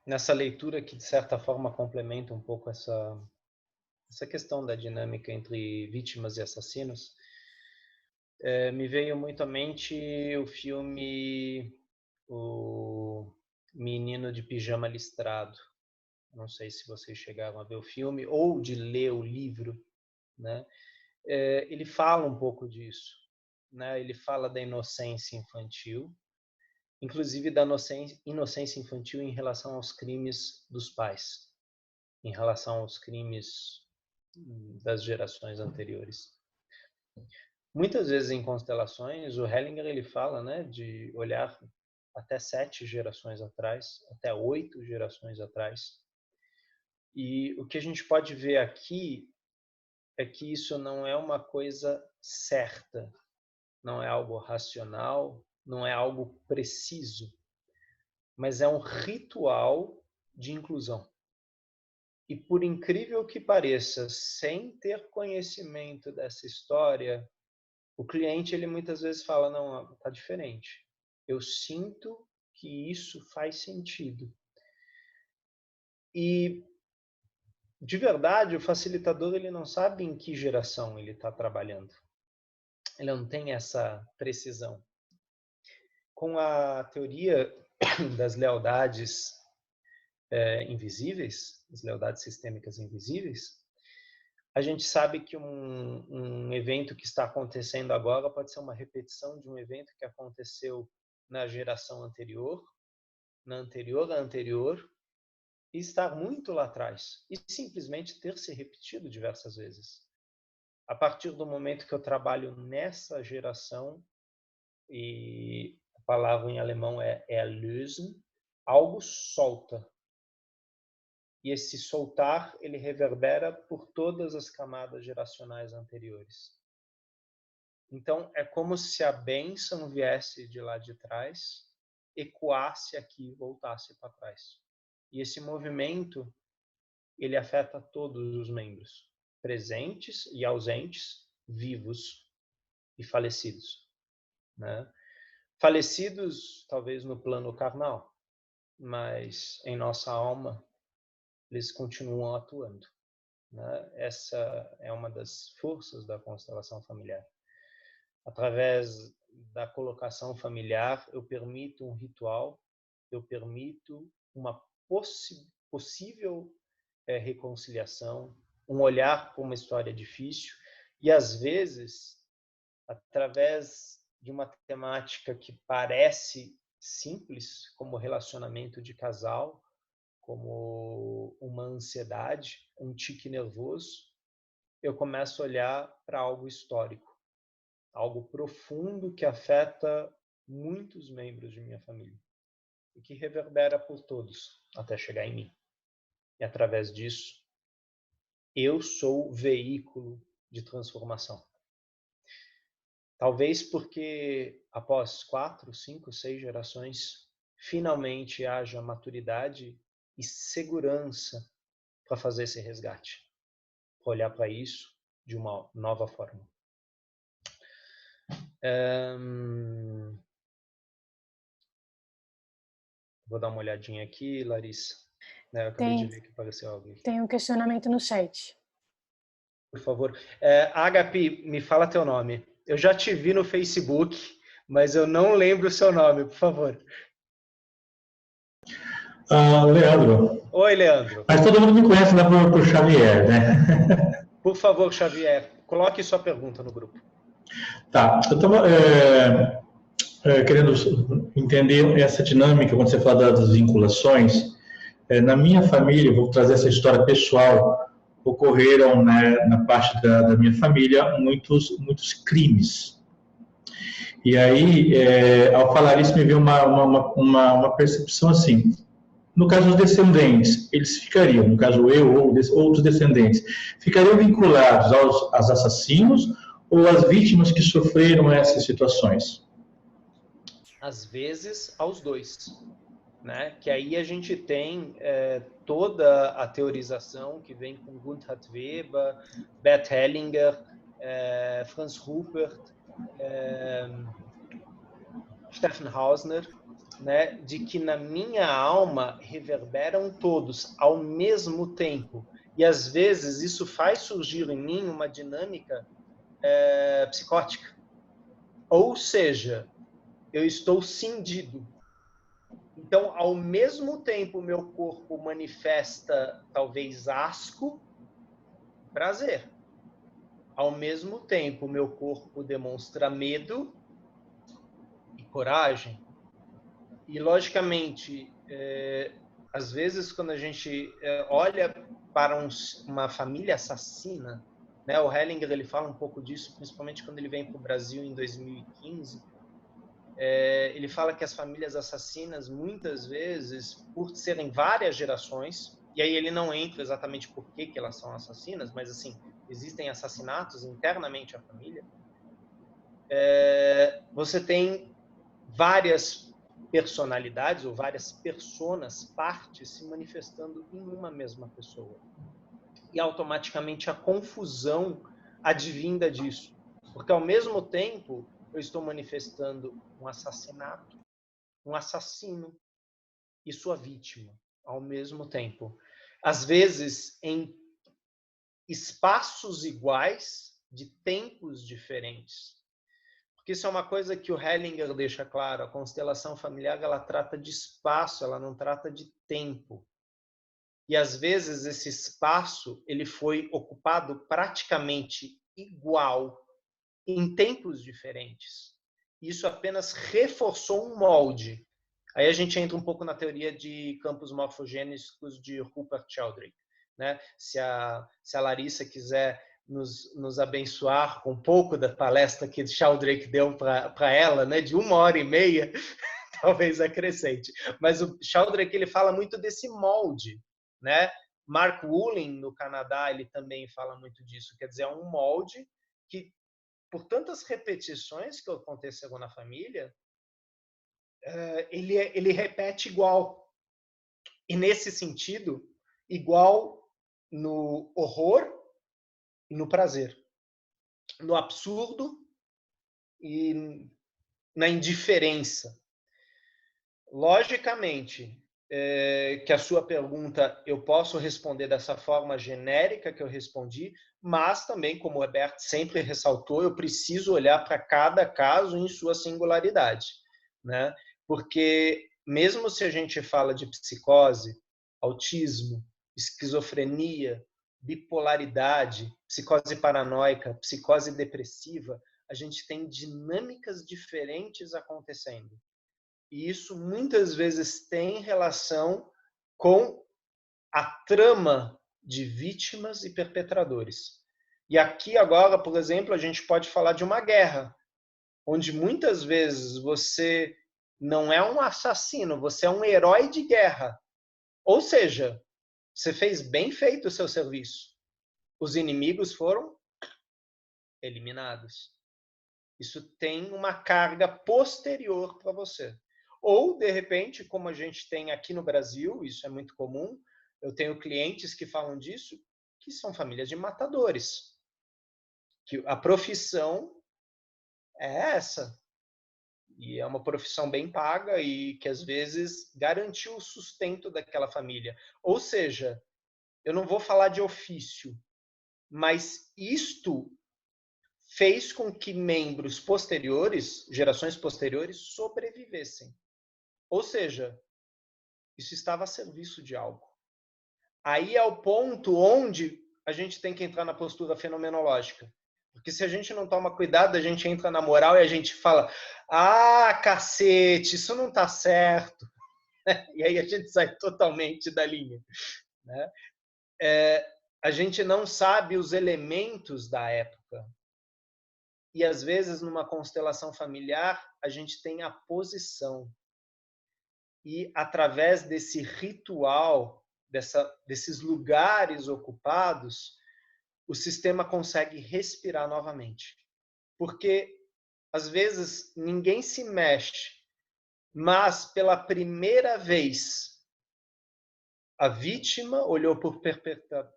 Nessa leitura que, de certa forma, complementa um pouco essa questão da dinâmica entre vítimas e assassinos, me veio muito à mente o filme O Menino de Pijama Listrado. Não sei se vocês chegaram a ver o filme ou de ler o livro, né? Ele fala um pouco disso, né? Ele fala da inocência infantil, inclusive da inocência infantil em relação aos crimes dos pais, em relação aos crimes das gerações anteriores. Muitas vezes em constelações, o Hellinger ele fala, né, de olhar até 7 gerações atrás, até 8 gerações atrás. E o que a gente pode ver aqui é que isso não é uma coisa certa, não é algo racional, não é algo preciso, mas é um ritual de inclusão. E por incrível que pareça, sem ter conhecimento dessa história, o cliente ele muitas vezes fala, não, tá diferente. Eu sinto que isso faz sentido. E de verdade, o facilitador ele não sabe em que geração ele está trabalhando. Ele não tem essa precisão. Com a teoria das lealdades invisíveis, as lealdades sistêmicas invisíveis, a gente sabe que um evento que está acontecendo agora pode ser uma repetição de um evento que aconteceu na geração anterior, na anterior à anterior, e estar muito lá atrás, e simplesmente ter se repetido diversas vezes. A partir do momento que eu trabalho nessa geração, e a palavra em alemão é erlösen, algo solta. E esse soltar, ele reverbera por todas as camadas geracionais anteriores. Então, é como se a bênção viesse de lá de trás, ecoasse aqui e voltasse para trás. E esse movimento, ele afeta todos os membros, presentes e ausentes, vivos e falecidos, né? Falecidos, talvez no plano carnal, mas em nossa alma, eles continuam atuando, né? Essa é uma das forças da constelação familiar. Através da colocação familiar, eu permito um ritual, eu permito uma possível reconciliação, um olhar para uma história difícil e, às vezes, através de uma temática que parece simples, como relacionamento de casal, como uma ansiedade, um tique nervoso, eu começo a olhar para algo histórico, algo profundo que afeta muitos membros de minha família e que reverbera por todos até chegar em mim. E através disso, eu sou o veículo de transformação. Talvez porque após 4, 5, 6 gerações, finalmente haja maturidade e segurança para fazer esse resgate, para olhar para isso de uma nova forma. Vou dar uma olhadinha aqui, Larissa. Eu acabei de ver que apareceu algo aqui. Tem um questionamento no chat. Por favor. Agapi, me fala teu nome. Eu já te vi no Facebook, mas eu não lembro o seu nome, por favor. Leandro. Oi, Leandro. Mas todo mundo me conhece lá por Xavier, né? Por favor, Xavier, coloque sua pergunta no grupo. Tá. Eu estava querendo entender essa dinâmica, quando você fala das vinculações. Na minha família, vou trazer essa história pessoal, ocorreram, né, na parte da minha família muitos crimes. E aí, ao falar isso, me veio uma percepção assim. No caso dos descendentes, eles ficariam, no caso eu ou outros descendentes, ficariam vinculados aos assassinos ou às vítimas que sofreram essas situações? Às vezes, aos dois. Né? Que aí a gente tem toda a teorização que vem com Gunther Weber, Bert Hellinger, Franz Rupert, Stephen Hausner, né? De que na minha alma reverberam todos ao mesmo tempo. E às vezes isso faz surgir em mim uma dinâmica psicótica. Ou seja, eu estou cindido. Então, ao mesmo tempo, meu corpo manifesta, talvez, asco, prazer. Ao mesmo tempo, meu corpo demonstra medo e coragem. E, logicamente, às vezes, quando a gente olha para uma família assassina, né, o Hellinger ele fala um pouco disso, principalmente quando ele vem para o Brasil em 2015, ele fala que as famílias assassinas, muitas vezes, por serem várias gerações, e aí ele não entra exatamente por que elas são assassinas, mas assim, existem assassinatos internamente à família, você tem várias personalidades ou várias personas, partes, se manifestando em uma mesma pessoa. E automaticamente a confusão advinda disso. Porque ao mesmo tempo eu estou manifestando um assassinato, um assassino e sua vítima ao mesmo tempo. Às vezes em espaços iguais, de tempos diferentes. Porque isso é uma coisa que o Hellinger deixa claro, a constelação familiar ela trata de espaço, ela não trata de tempo. E às vezes esse espaço ele foi ocupado praticamente igual em tempos diferentes. Isso apenas reforçou um molde. Aí a gente entra um pouco na teoria de campos morfogênicos de Rupert Sheldrake, né? Se a Larissa quiser nos abençoar com um pouco da palestra que Sheldrake deu para ela, né? De 1h30, talvez acrescente. Mas o Sheldrake ele fala muito desse molde, né? Mark Woolen, no Canadá, ele também fala muito disso. Quer dizer, é um molde que, por tantas repetições que aconteceram na família, ele repete igual. E, nesse sentido, igual no horror e no prazer. No absurdo e na indiferença. Logicamente, que a sua pergunta eu posso responder dessa forma genérica que eu respondi, mas também, como o Herbert sempre ressaltou, eu preciso olhar para cada caso em sua singularidade, né? Porque mesmo se a gente fala de psicose, autismo, esquizofrenia, bipolaridade, psicose paranoica, psicose depressiva, a gente tem dinâmicas diferentes acontecendo. E isso muitas vezes tem relação com a trama de vítimas e perpetradores. E aqui agora, por exemplo, a gente pode falar de uma guerra, onde muitas vezes você não é um assassino, você é um herói de guerra. Ou seja, você fez bem feito o seu serviço. Os inimigos foram eliminados. Isso tem uma carga posterior para você. Ou, de repente, como a gente tem aqui no Brasil, isso é muito comum, eu tenho clientes que falam disso, que são famílias de matadores. Que a profissão é essa. E é uma profissão bem paga e que, às vezes, garantiu o sustento daquela família. Ou seja, eu não vou falar de ofício, mas isto fez com que membros posteriores, gerações posteriores, sobrevivessem. Ou seja, isso estava a serviço de algo. Aí é o ponto onde a gente tem que entrar na postura fenomenológica. Porque se a gente não toma cuidado, a gente entra na moral e a gente fala: ah, cacete, isso não está certo. E aí a gente sai totalmente da linha. Né? A gente não sabe os elementos da época. E às vezes, numa constelação familiar, a gente tem a posição. E através desse ritual, desses lugares ocupados, o sistema consegue respirar novamente. Porque, às vezes, ninguém se mexe, mas, pela primeira vez, a vítima olhou para o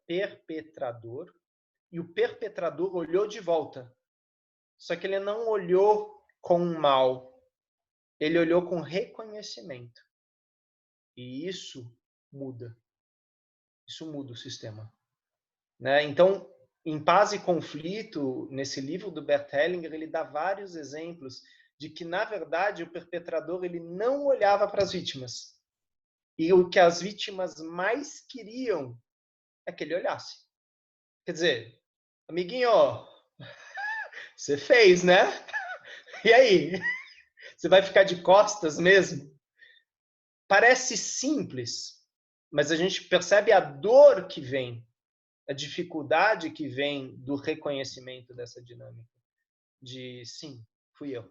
perpetrador e o perpetrador olhou de volta. Só que ele não olhou com mal, ele olhou com reconhecimento. E isso muda. Isso muda o sistema. Né? Então, em Paz e Conflito, nesse livro do Bert Hellinger, ele dá vários exemplos de que, na verdade, o perpetrador ele não olhava para as vítimas. E o que as vítimas mais queriam é que ele olhasse. Quer dizer, amiguinho, você fez, né? E aí? Você vai ficar de costas mesmo? Parece simples, mas a gente percebe a dor que vem, a dificuldade que vem do reconhecimento dessa dinâmica. De, sim, fui eu.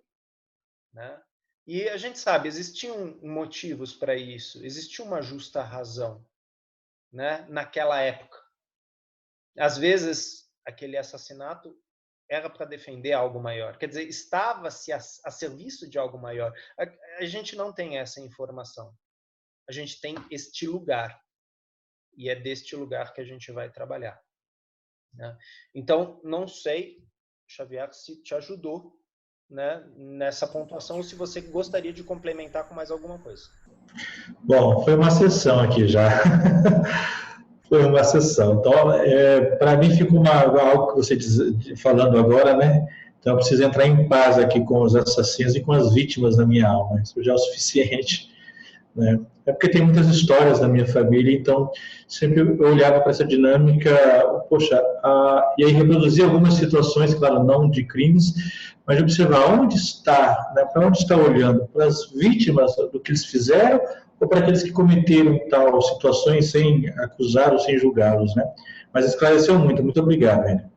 Né? E a gente sabe, existiam motivos para isso, existia uma justa razão, né? Naquela época. Às vezes, aquele assassinato era para defender algo maior. Quer dizer, estava-se a serviço de algo maior. A gente não tem essa informação. A gente tem este lugar. E é deste lugar que a gente vai trabalhar. Né? Então, não sei, Xavier, se te ajudou, né, nessa pontuação ou se você gostaria de complementar com mais alguma coisa. Bom, foi uma sessão aqui já. Foi uma sessão. Então, para mim ficou algo que você falando agora, né? Então, eu preciso entrar em paz aqui com os assassinos e com as vítimas da minha alma. Isso já é o suficiente. Né? É porque tem muitas histórias na minha família, então sempre eu olhava para essa dinâmica, poxa, e aí reproduzia algumas situações, claro, não de crimes, mas observar onde está, né? Para onde está olhando? Para as vítimas do que eles fizeram ou para aqueles que cometeram tal situações sem acusar ou sem julgá-los, né? Mas esclareceu muito. Muito obrigado, René.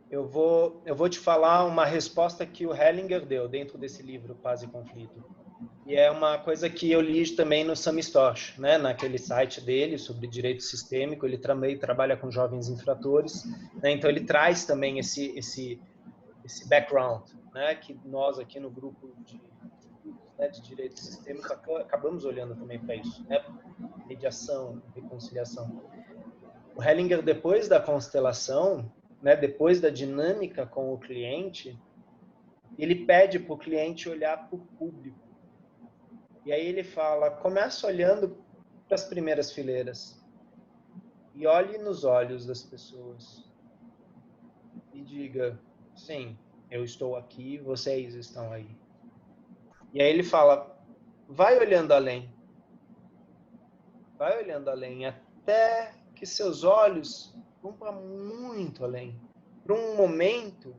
Eu vou te falar uma resposta que o Hellinger deu dentro desse livro, Paz e Conflito. E é uma coisa que eu li também no Sami Storch, né? Naquele site dele sobre direito sistêmico. Ele também trabalha com jovens infratores, né? Então ele traz também esse background, né? Que nós aqui no grupo de direito sistêmico acabamos olhando também para isso, né? Mediação, reconciliação. O Hellinger, depois da constelação, né? Depois da dinâmica com o cliente, ele pede para o cliente olhar para o público. E aí ele fala, começa olhando para as primeiras fileiras e olhe nos olhos das pessoas e diga, sim, eu estou aqui, vocês estão aí. E aí ele fala, vai olhando além até que seus olhos vão para muito além, para um momento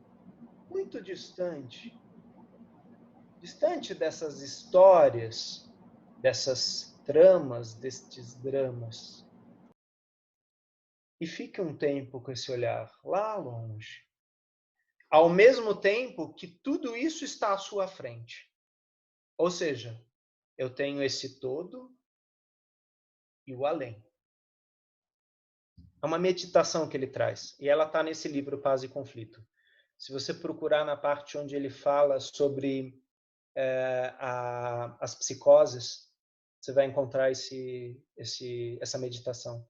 muito distante, distante dessas histórias, dessas tramas, destes dramas. E fique um tempo com esse olhar lá longe. Ao mesmo tempo que tudo isso está à sua frente. Ou seja, eu tenho esse todo e o além. É uma meditação que ele traz. E ela está nesse livro, Paz e Conflito. Se você procurar na parte onde ele fala sobre as psicoses, você vai encontrar essa meditação.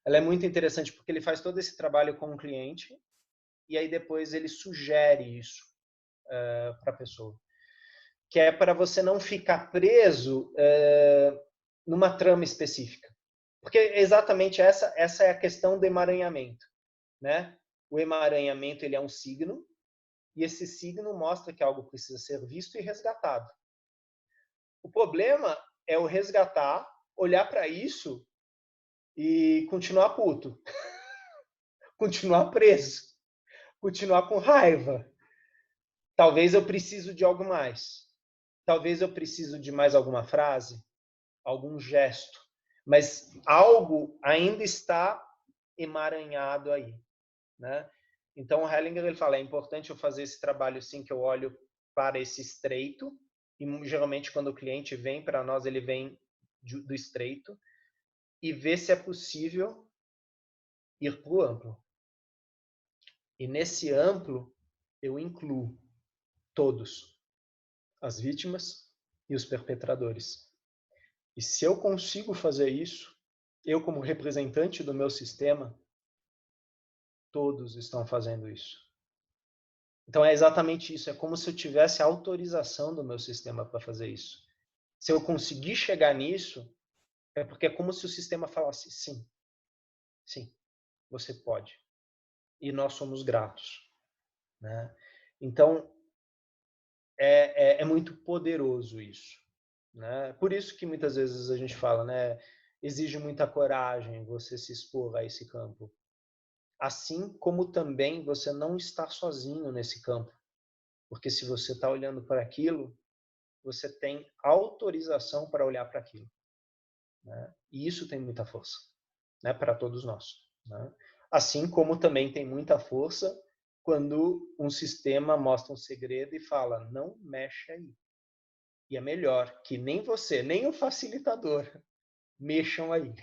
Ela é muito interessante porque ele faz todo esse trabalho com o cliente e aí depois ele sugere isso para a pessoa. Que é para você não ficar preso numa trama específica. Porque exatamente essa é a questão do emaranhamento, né? O emaranhamento, ele é um signo, e esse signo mostra que algo precisa ser visto e resgatado. O problema é o resgatar, olhar para isso e continuar puto, continuar preso, continuar com raiva. Talvez eu preciso de algo mais. Talvez eu preciso de mais alguma frase, algum gesto. Mas algo ainda está emaranhado aí, né? Então o Hellinger ele fala, é importante eu fazer esse trabalho sim, que eu olho para esse estreito, e geralmente quando o cliente vem para nós, ele vem do estreito, e ver se é possível ir para o amplo. E nesse amplo eu incluo todos, as vítimas e os perpetradores. E se eu consigo fazer isso, eu como representante do meu sistema, todos estão fazendo isso. Então é exatamente isso, é como se eu tivesse a autorização do meu sistema para fazer isso. Se eu conseguir chegar nisso, é porque é como se o sistema falasse, sim, sim, você pode. E nós somos gratos, né? Então, é muito poderoso isso, né? Por isso que muitas vezes a gente fala, né? Exige muita coragem você se expor a esse campo. Assim como também você não está sozinho nesse campo. Porque se você está olhando para aquilo, você tem autorização para olhar para aquilo, né? E isso tem muita força, né? Para todos nós, né? Assim como também tem muita força quando um sistema mostra um segredo e fala, não mexe aí. E é melhor que nem você, nem o facilitador mexam aí.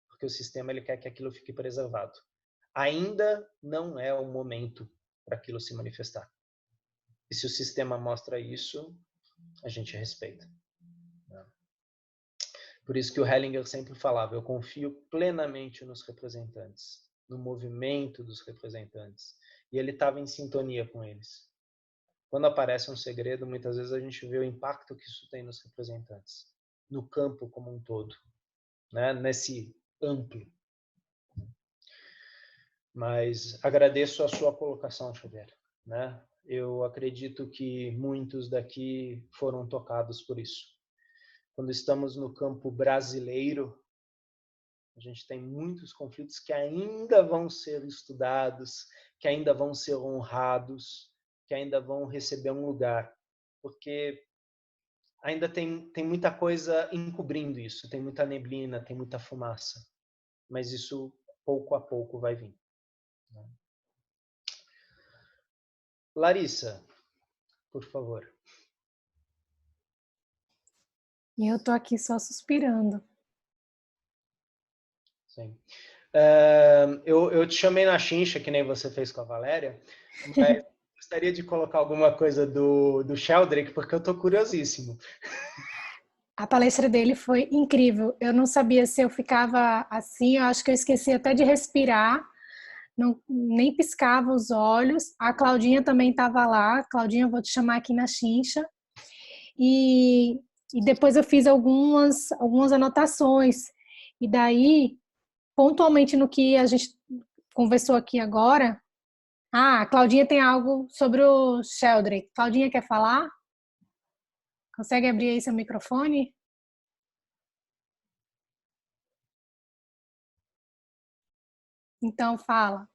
Porque o sistema ele quer que aquilo fique preservado. Ainda não é o momento para aquilo se manifestar. E se o sistema mostra isso, a gente respeita. Por isso que o Hellinger sempre falava, eu confio plenamente nos representantes, no movimento dos representantes. E ele estava em sintonia com eles. Quando aparece um segredo, muitas vezes a gente vê o impacto que isso tem nos representantes, no campo como um todo, né? Nesse amplo. Mas agradeço a sua colocação, Xavier, né? Eu acredito que muitos daqui foram tocados por isso. Quando estamos no campo brasileiro, a gente tem muitos conflitos que ainda vão ser estudados, que ainda vão ser honrados, que ainda vão receber um lugar, porque ainda tem muita coisa encobrindo isso, tem muita neblina, tem muita fumaça, mas isso pouco a pouco vai vir. Larissa, por favor. E eu tô aqui só suspirando. Sim. Eu te chamei na chincha, que nem você fez com a Valéria, mas gostaria de colocar alguma coisa do Sheldrake, porque eu estou curiosíssimo. A palestra dele foi incrível. Eu não sabia se eu ficava assim, eu acho que eu esqueci até de respirar, nem piscava os olhos. A Claudinha também estava lá. Claudinha, eu vou te chamar aqui na chincha. E depois eu fiz algumas anotações. E daí, pontualmente no que a gente conversou aqui agora, a Claudinha tem algo sobre o Sheldrake. Claudinha, quer falar? Consegue abrir aí seu microfone? Então, fala.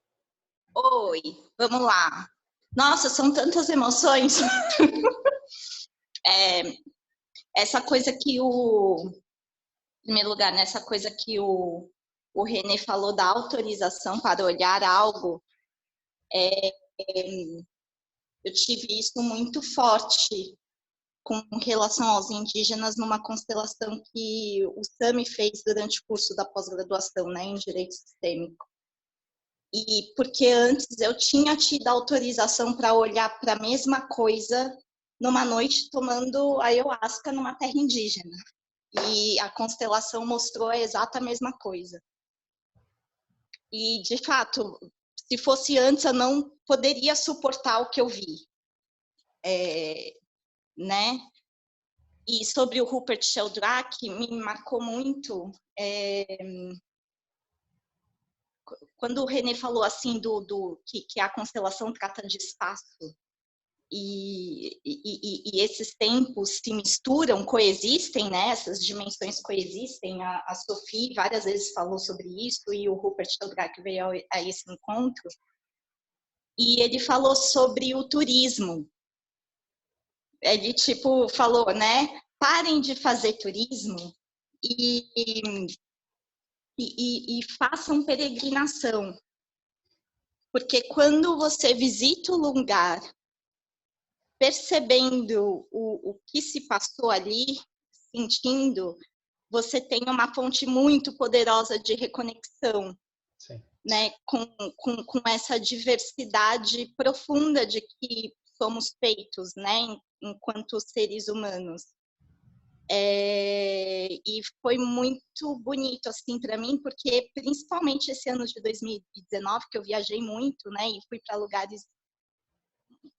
Oi, vamos lá. Nossa, são tantas emoções. Essa coisa que em primeiro lugar, nessa coisa que o René falou da autorização para olhar algo, eu tive isso muito forte com relação aos indígenas numa constelação que o Sami fez durante o curso da pós-graduação, né, em Direito Sistêmico. E porque antes eu tinha tido autorização para olhar para a mesma coisa numa noite tomando ayahuasca numa terra indígena. E a constelação mostrou a exata mesma coisa. E, de fato, se fosse antes, eu não poderia suportar o que eu vi. Né? E sobre o Rupert Sheldrake, me marcou muito quando o René falou assim que a constelação trata de espaço e esses tempos se misturam, coexistem, né? Essas dimensões coexistem. A Sophie várias vezes falou sobre isso e o Rupert Sheldrake veio a esse encontro. E ele falou sobre o turismo. Ele falou, né? Parem de fazer turismo e façam peregrinação. Porque quando você visita o lugar, percebendo o que se passou ali, sentindo, você tem uma fonte muito poderosa de reconexão. Sim. Né? Com essa diversidade profunda de que somos feitos, né? Enquanto seres humanos. E foi muito bonito assim para mim, porque principalmente esse ano de 2019 que eu viajei muito, né, e fui para lugares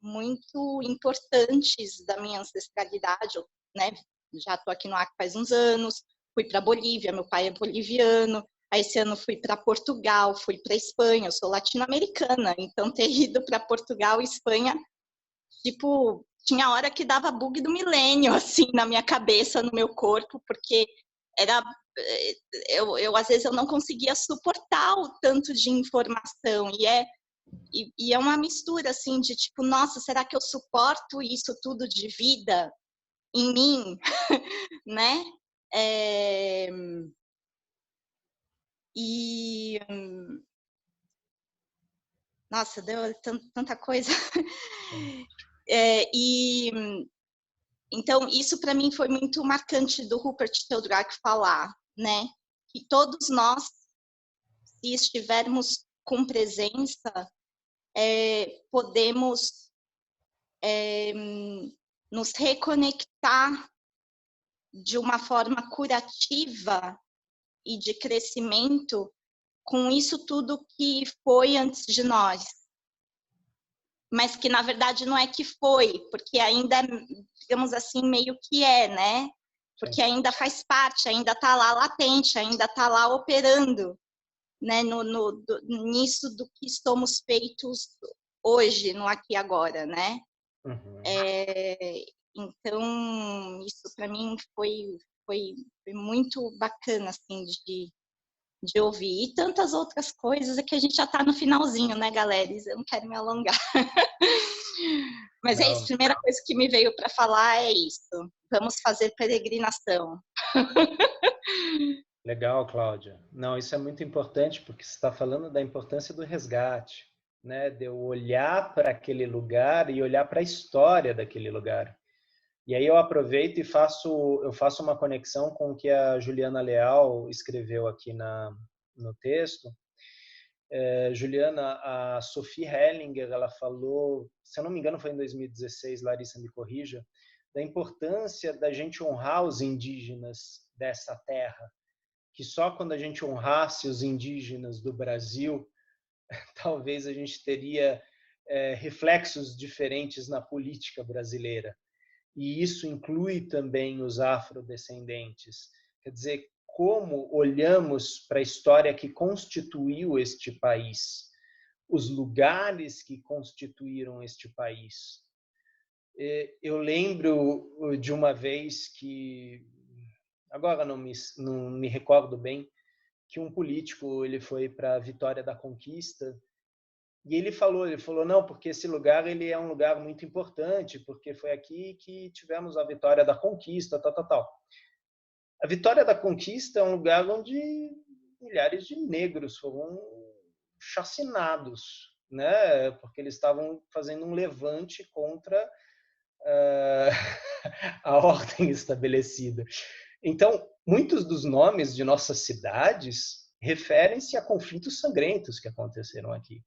muito importantes da minha ancestralidade, né? Já estou aqui no Acre faz uns anos, fui para Bolívia, meu pai é boliviano. Aí esse ano fui para Portugal, fui para Espanha, eu sou latino-americana, então ter ido para Portugal e Espanha, tinha hora que dava bug do milênio, assim, na minha cabeça, no meu corpo, porque eu às vezes eu não conseguia suportar o tanto de informação, e é uma mistura, assim, de nossa, será que eu suporto isso tudo de vida em mim, né? Nossa, deu tanta coisa. Então, isso para mim foi muito marcante do Rupert Sheldrake falar, né? Que todos nós, se estivermos com presença, podemos nos reconectar de uma forma curativa e de crescimento com isso tudo que foi antes de nós. Mas que, na verdade, não é que foi, porque ainda, digamos assim, meio que né? Porque ainda faz parte, ainda está lá latente, ainda está lá operando, né? Nisso do que somos feitos hoje, no aqui e agora, né? Uhum. Então, isso para mim foi muito bacana, assim, de ouvir. E tantas outras coisas, é que a gente já está no finalzinho, né, galera? Eu não quero me alongar. Mas é isso, a primeira coisa que me veio para falar é isso. Vamos fazer peregrinação. Legal, Cláudia. Não, isso é muito importante, porque você está falando da importância do resgate, né? De eu olhar para aquele lugar e olhar para a história daquele lugar. E aí eu aproveito e faço uma conexão com o que a Juliana Leal escreveu aqui no texto. Juliana, a Sophie Hellinger, ela falou, se eu não me engano foi em 2016, Larissa me corrija, da importância da gente honrar os indígenas dessa terra, que só quando a gente honrasse os indígenas do Brasil, talvez a gente teria reflexos diferentes na política brasileira. E isso inclui também os afrodescendentes. Quer dizer, como olhamos para a história que constituiu este país, os lugares que constituíram este país. Eu lembro de uma vez que, agora não me recordo bem, que um político ele foi para Vitória da Conquista e ele falou, não, porque esse lugar ele é um lugar muito importante, porque foi aqui que tivemos a Vitória da Conquista, tal, tal, tal. A Vitória da Conquista é um lugar onde milhares de negros foram chacinados, né? Porque eles estavam fazendo um levante contra a ordem estabelecida. Então, muitos dos nomes de nossas cidades referem-se a conflitos sangrentos que aconteceram aqui.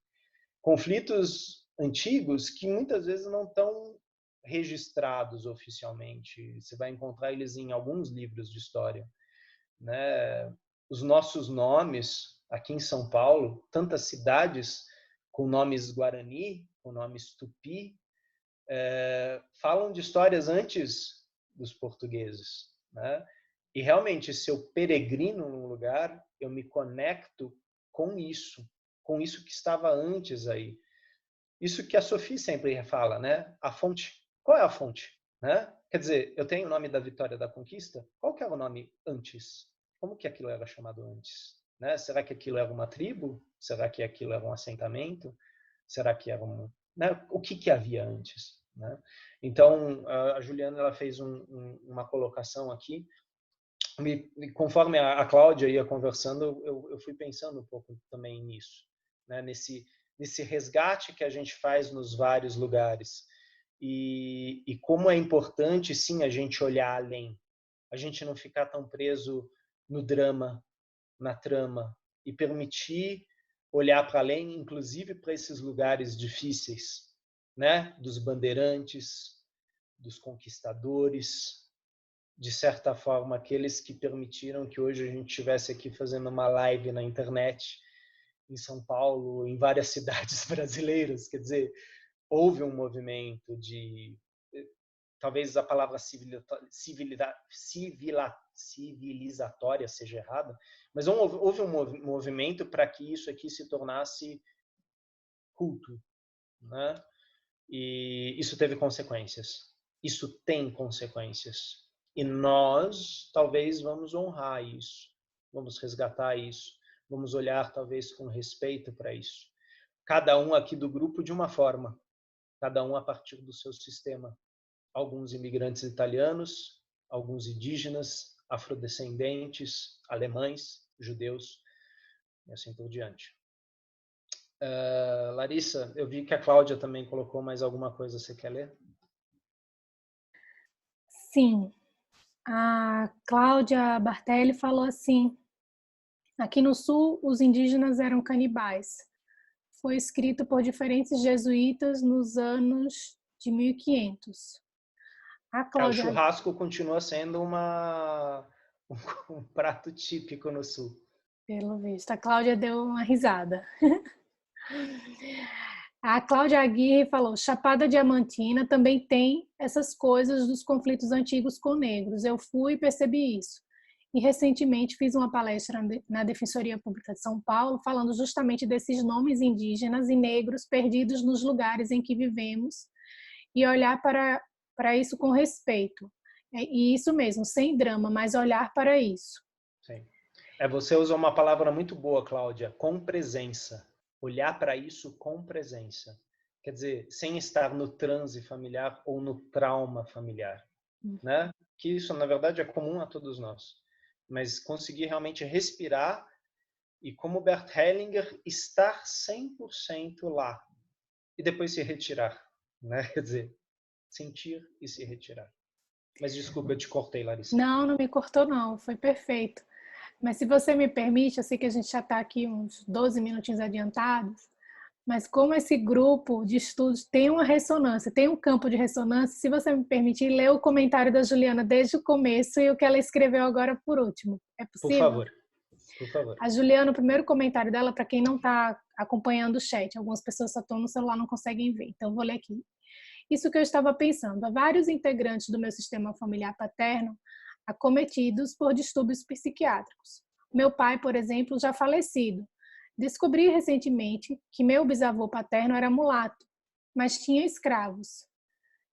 Conflitos antigos que muitas vezes não estão registrados oficialmente. Você vai encontrar eles em alguns livros de história, né? Os nossos nomes aqui em São Paulo, tantas cidades com nomes guarani, com nomes tupi, falam de histórias antes dos portugueses, né? E realmente, se eu peregrino num lugar, eu me conecto com isso que estava antes aí. Isso que a Sophie sempre fala, né? A fonte. Qual é a fonte? Né? Quer dizer, eu tenho o nome da Vitória da Conquista. Qual que era o nome antes? Como que aquilo era chamado antes? Né? Será que aquilo era uma tribo? Será que aquilo era um assentamento? Será que era um... Né? O que havia antes? Né? Então, a Juliana ela fez uma colocação aqui. Conforme a Cláudia ia conversando, eu fui pensando um pouco também nisso, né? Nesse resgate que a gente faz nos vários lugares. E como é importante, sim, a gente olhar além. A gente não ficar tão preso no drama, na trama, e permitir olhar para além, inclusive para esses lugares difíceis, né? Dos bandeirantes, dos conquistadores, de certa forma, aqueles que permitiram que hoje a gente estivesse aqui fazendo uma live na internet, em São Paulo, em várias cidades brasileiras. Quer dizer, houve um movimento de... Talvez a palavra civilizatória seja errada, mas houve um movimento para que isso aqui se tornasse culto, né? E isso teve consequências. Isso tem consequências. E nós, talvez, vamos honrar isso, vamos resgatar isso, vamos olhar, talvez, com respeito para isso. Cada um aqui do grupo de uma forma, cada um a partir do seu sistema. Alguns imigrantes italianos, alguns indígenas, afrodescendentes, alemães, judeus, e assim por diante. Larissa, eu vi que a Cláudia também colocou mais alguma coisa. Você quer ler? Sim. A Cláudia Bartelli falou assim: aqui no sul, os indígenas eram canibais. Foi escrito por diferentes jesuítas nos anos de 1500. A Cláudia... O churrasco continua sendo um prato típico no sul. Pelo visto. A Cláudia deu uma risada. A Cláudia Aguirre falou: Chapada Diamantina também tem essas coisas dos conflitos antigos com negros. Eu fui e percebi isso. E recentemente fiz uma palestra na Defensoria Pública de São Paulo falando justamente desses nomes indígenas e negros perdidos nos lugares em que vivemos e olhar para isso com respeito. E isso mesmo, sem drama, mas olhar para isso. Sim. Você usou uma palavra muito boa, Cláudia, com presença. Olhar para isso com presença. Quer dizer, sem estar no transe familiar ou no trauma familiar, né? Que isso, na verdade, é comum a todos nós. Mas conseguir realmente respirar e, como Bert Hellinger, estar 100% lá e depois se retirar, né? Quer dizer, sentir e se retirar. Mas desculpa, eu te cortei, Larissa. Não me cortou não, foi perfeito. Mas se você me permite, eu sei que a gente já está aqui uns 12 minutinhos adiantados, mas como esse grupo de estudos tem uma ressonância, tem um campo de ressonância, se você me permitir, ler o comentário da Juliana desde o começo e o que ela escreveu agora por último. É possível? Por favor. A Juliana, o primeiro comentário dela, para quem não está acompanhando o chat, algumas pessoas só estão no celular, não conseguem ver, então eu vou ler aqui. Isso que eu estava pensando, há vários integrantes do meu sistema familiar paterno acometidos por distúrbios psiquiátricos. Meu pai, por exemplo, já falecido. Descobri recentemente que meu bisavô paterno era mulato, mas tinha escravos.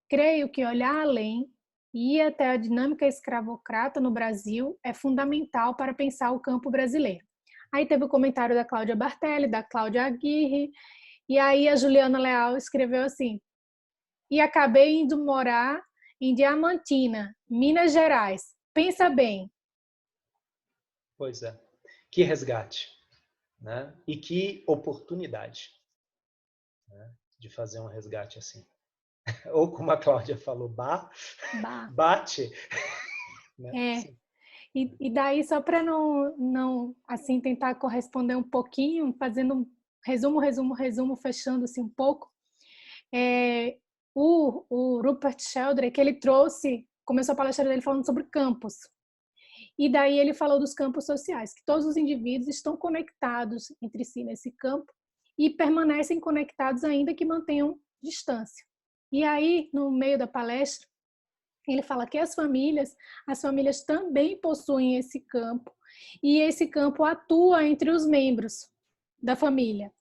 Creio que olhar além e ir até a dinâmica escravocrata no Brasil é fundamental para pensar o campo brasileiro. Aí teve o comentário da Cláudia Bartelli, da Cláudia Aguirre, e aí a Juliana Leal escreveu assim: e acabei indo morar em Diamantina, Minas Gerais. Pensa bem. Pois é. Que resgate, né? E que oportunidade, né, de fazer um resgate assim. Ou como a Cláudia falou, bate. Né? É. E daí, só para não assim, tentar corresponder um pouquinho, fazendo um resumo, fechando-se um pouco, o Rupert Sheldrake, ele começou a palestra dele falando sobre campos. E daí ele falou dos campos sociais, que todos os indivíduos estão conectados entre si nesse campo e permanecem conectados ainda que mantenham distância. E aí, no meio da palestra, ele fala que as famílias também possuem esse campo, e esse campo atua entre os membros da família.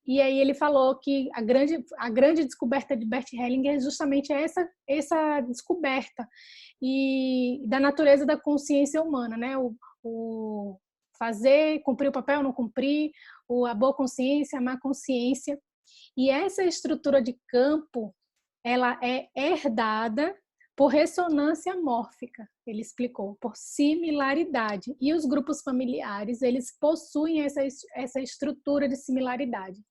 E aí ele falou que a grande descoberta de Bert Hellinger é justamente essa descoberta e da natureza da consciência humana, né? O fazer, cumprir o papel, não cumprir, a boa consciência, a má consciência. E essa estrutura de campo, ela é herdada por ressonância mórfica, ele explicou, por similaridade. E os grupos familiares, eles possuem essa estrutura de similaridade.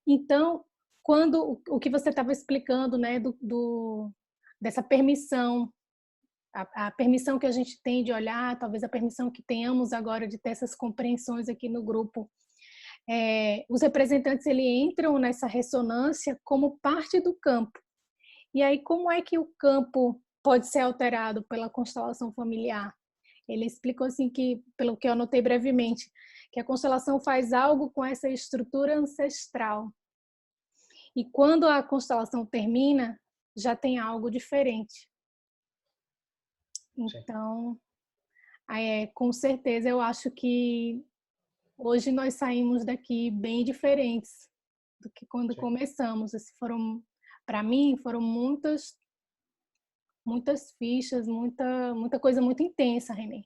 Então, quando o que você estava explicando, né, dessa permissão, a permissão que a gente tem de olhar, talvez a permissão que tenhamos agora de ter essas compreensões aqui no grupo, os representantes eles entram nessa ressonância como parte do campo. E aí, como é que o campo pode ser alterado pela constelação familiar? Ele explicou assim que, pelo que eu anotei brevemente, que a constelação faz algo com essa estrutura ancestral. E quando a constelação termina, já tem algo diferente. Então, com certeza, eu acho que hoje nós saímos daqui bem diferentes do que quando começamos. Para mim, foram muitas fichas, muita coisa muito intensa, Renê.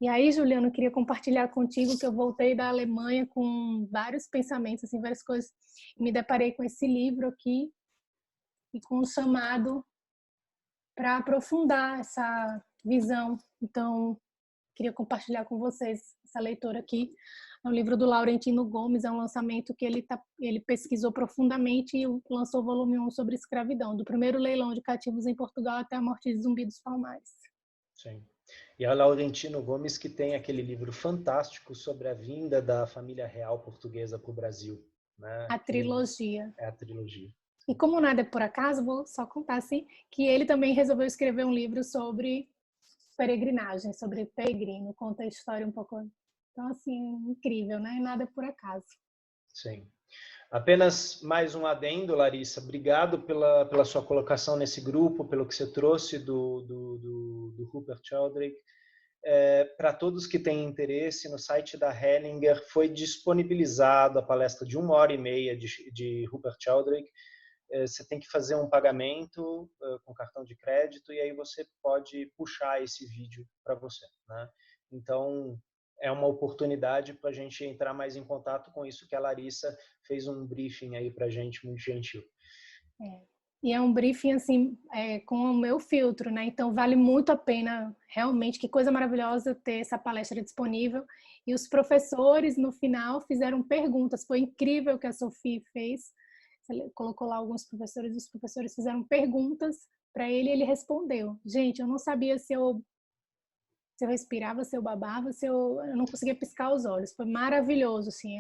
E aí, Juliana, eu queria compartilhar contigo que eu voltei da Alemanha com vários pensamentos, assim, várias coisas. Me deparei com esse livro aqui e com um chamado para aprofundar essa visão. Então, queria compartilhar com vocês essa leitura aqui. É um livro do Laurentino Gomes, é um lançamento que ele pesquisou profundamente e lançou o volume 1 sobre escravidão, do primeiro leilão de cativos em Portugal até a morte de Zumbi dos Palmares. Sim. E é o Laurentino Gomes que tem aquele livro fantástico sobre a vinda da família real portuguesa para o Brasil. Né? A trilogia. É a trilogia. E como nada é por acaso, vou só contar assim, que ele também resolveu escrever um livro sobre peregrinagem, sobre peregrino, conta a história um pouco. Então, assim, incrível, né? Nada é por acaso. Sim. Apenas mais um adendo, Larissa. Obrigado pela sua colocação nesse grupo, pelo que você trouxe do Rupert Sheldrake. Para todos que têm interesse, no site da Hellinger foi disponibilizado a palestra de 1h30 de Rupert Sheldrake. Você tem que fazer um pagamento com cartão de crédito e aí você pode puxar esse vídeo para você. Né? Então, é uma oportunidade para a gente entrar mais em contato com isso que a Larissa fez um briefing aí para a gente, muito gentil. E é um briefing, assim, com o meu filtro, né? Então, vale muito a pena, realmente, que coisa maravilhosa ter essa palestra disponível. E os professores, no final, fizeram perguntas. Foi incrível o que a Sophie fez. Você colocou lá alguns professores, os professores fizeram perguntas para ele e ele respondeu. Gente, eu não sabia se eu respirava, se eu babava, eu não conseguia piscar os olhos. Foi maravilhoso, assim,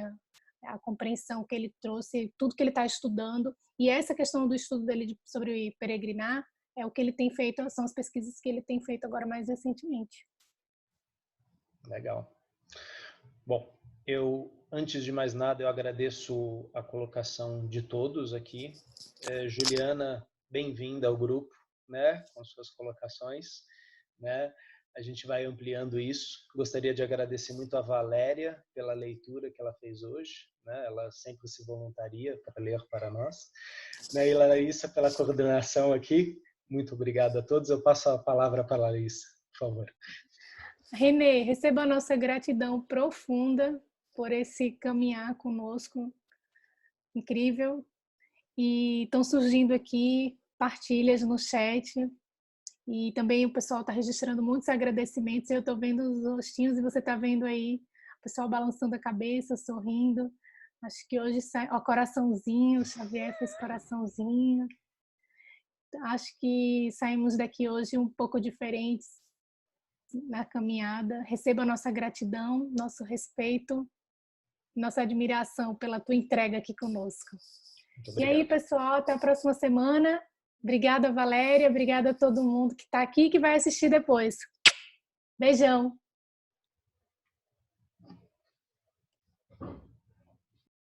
a compreensão que ele trouxe, tudo que ele está estudando. E essa questão do estudo dele sobre peregrinar é o que ele tem feito, são as pesquisas que ele tem feito agora mais recentemente. Legal. Bom, antes de mais nada, eu agradeço a colocação de todos aqui. Juliana, bem-vinda ao grupo, né, com suas colocações, né? A gente vai ampliando isso. Gostaria de agradecer muito a Valéria pela leitura que ela fez hoje, né? Ela sempre se voluntaria para ler para nós. Né? E Larissa pela coordenação aqui. Muito obrigado a todos. Eu passo a palavra para a Larissa, por favor. Renê, receba a nossa gratidão profunda por esse caminhar conosco, incrível. E estão surgindo aqui partilhas no chat, e também o pessoal está registrando muitos agradecimentos. Eu estou vendo os rostinhos e você está vendo aí o pessoal balançando a cabeça, sorrindo. Acho que hoje sai o coraçãozinho, o Xavier fez coraçãozinho. Acho que saímos daqui hoje um pouco diferentes na caminhada. Receba a nossa gratidão, nosso respeito, nossa admiração pela tua entrega aqui conosco. E aí, pessoal, até a próxima semana. Obrigada, Valéria. Obrigada a todo mundo que está aqui e que vai assistir depois. Beijão.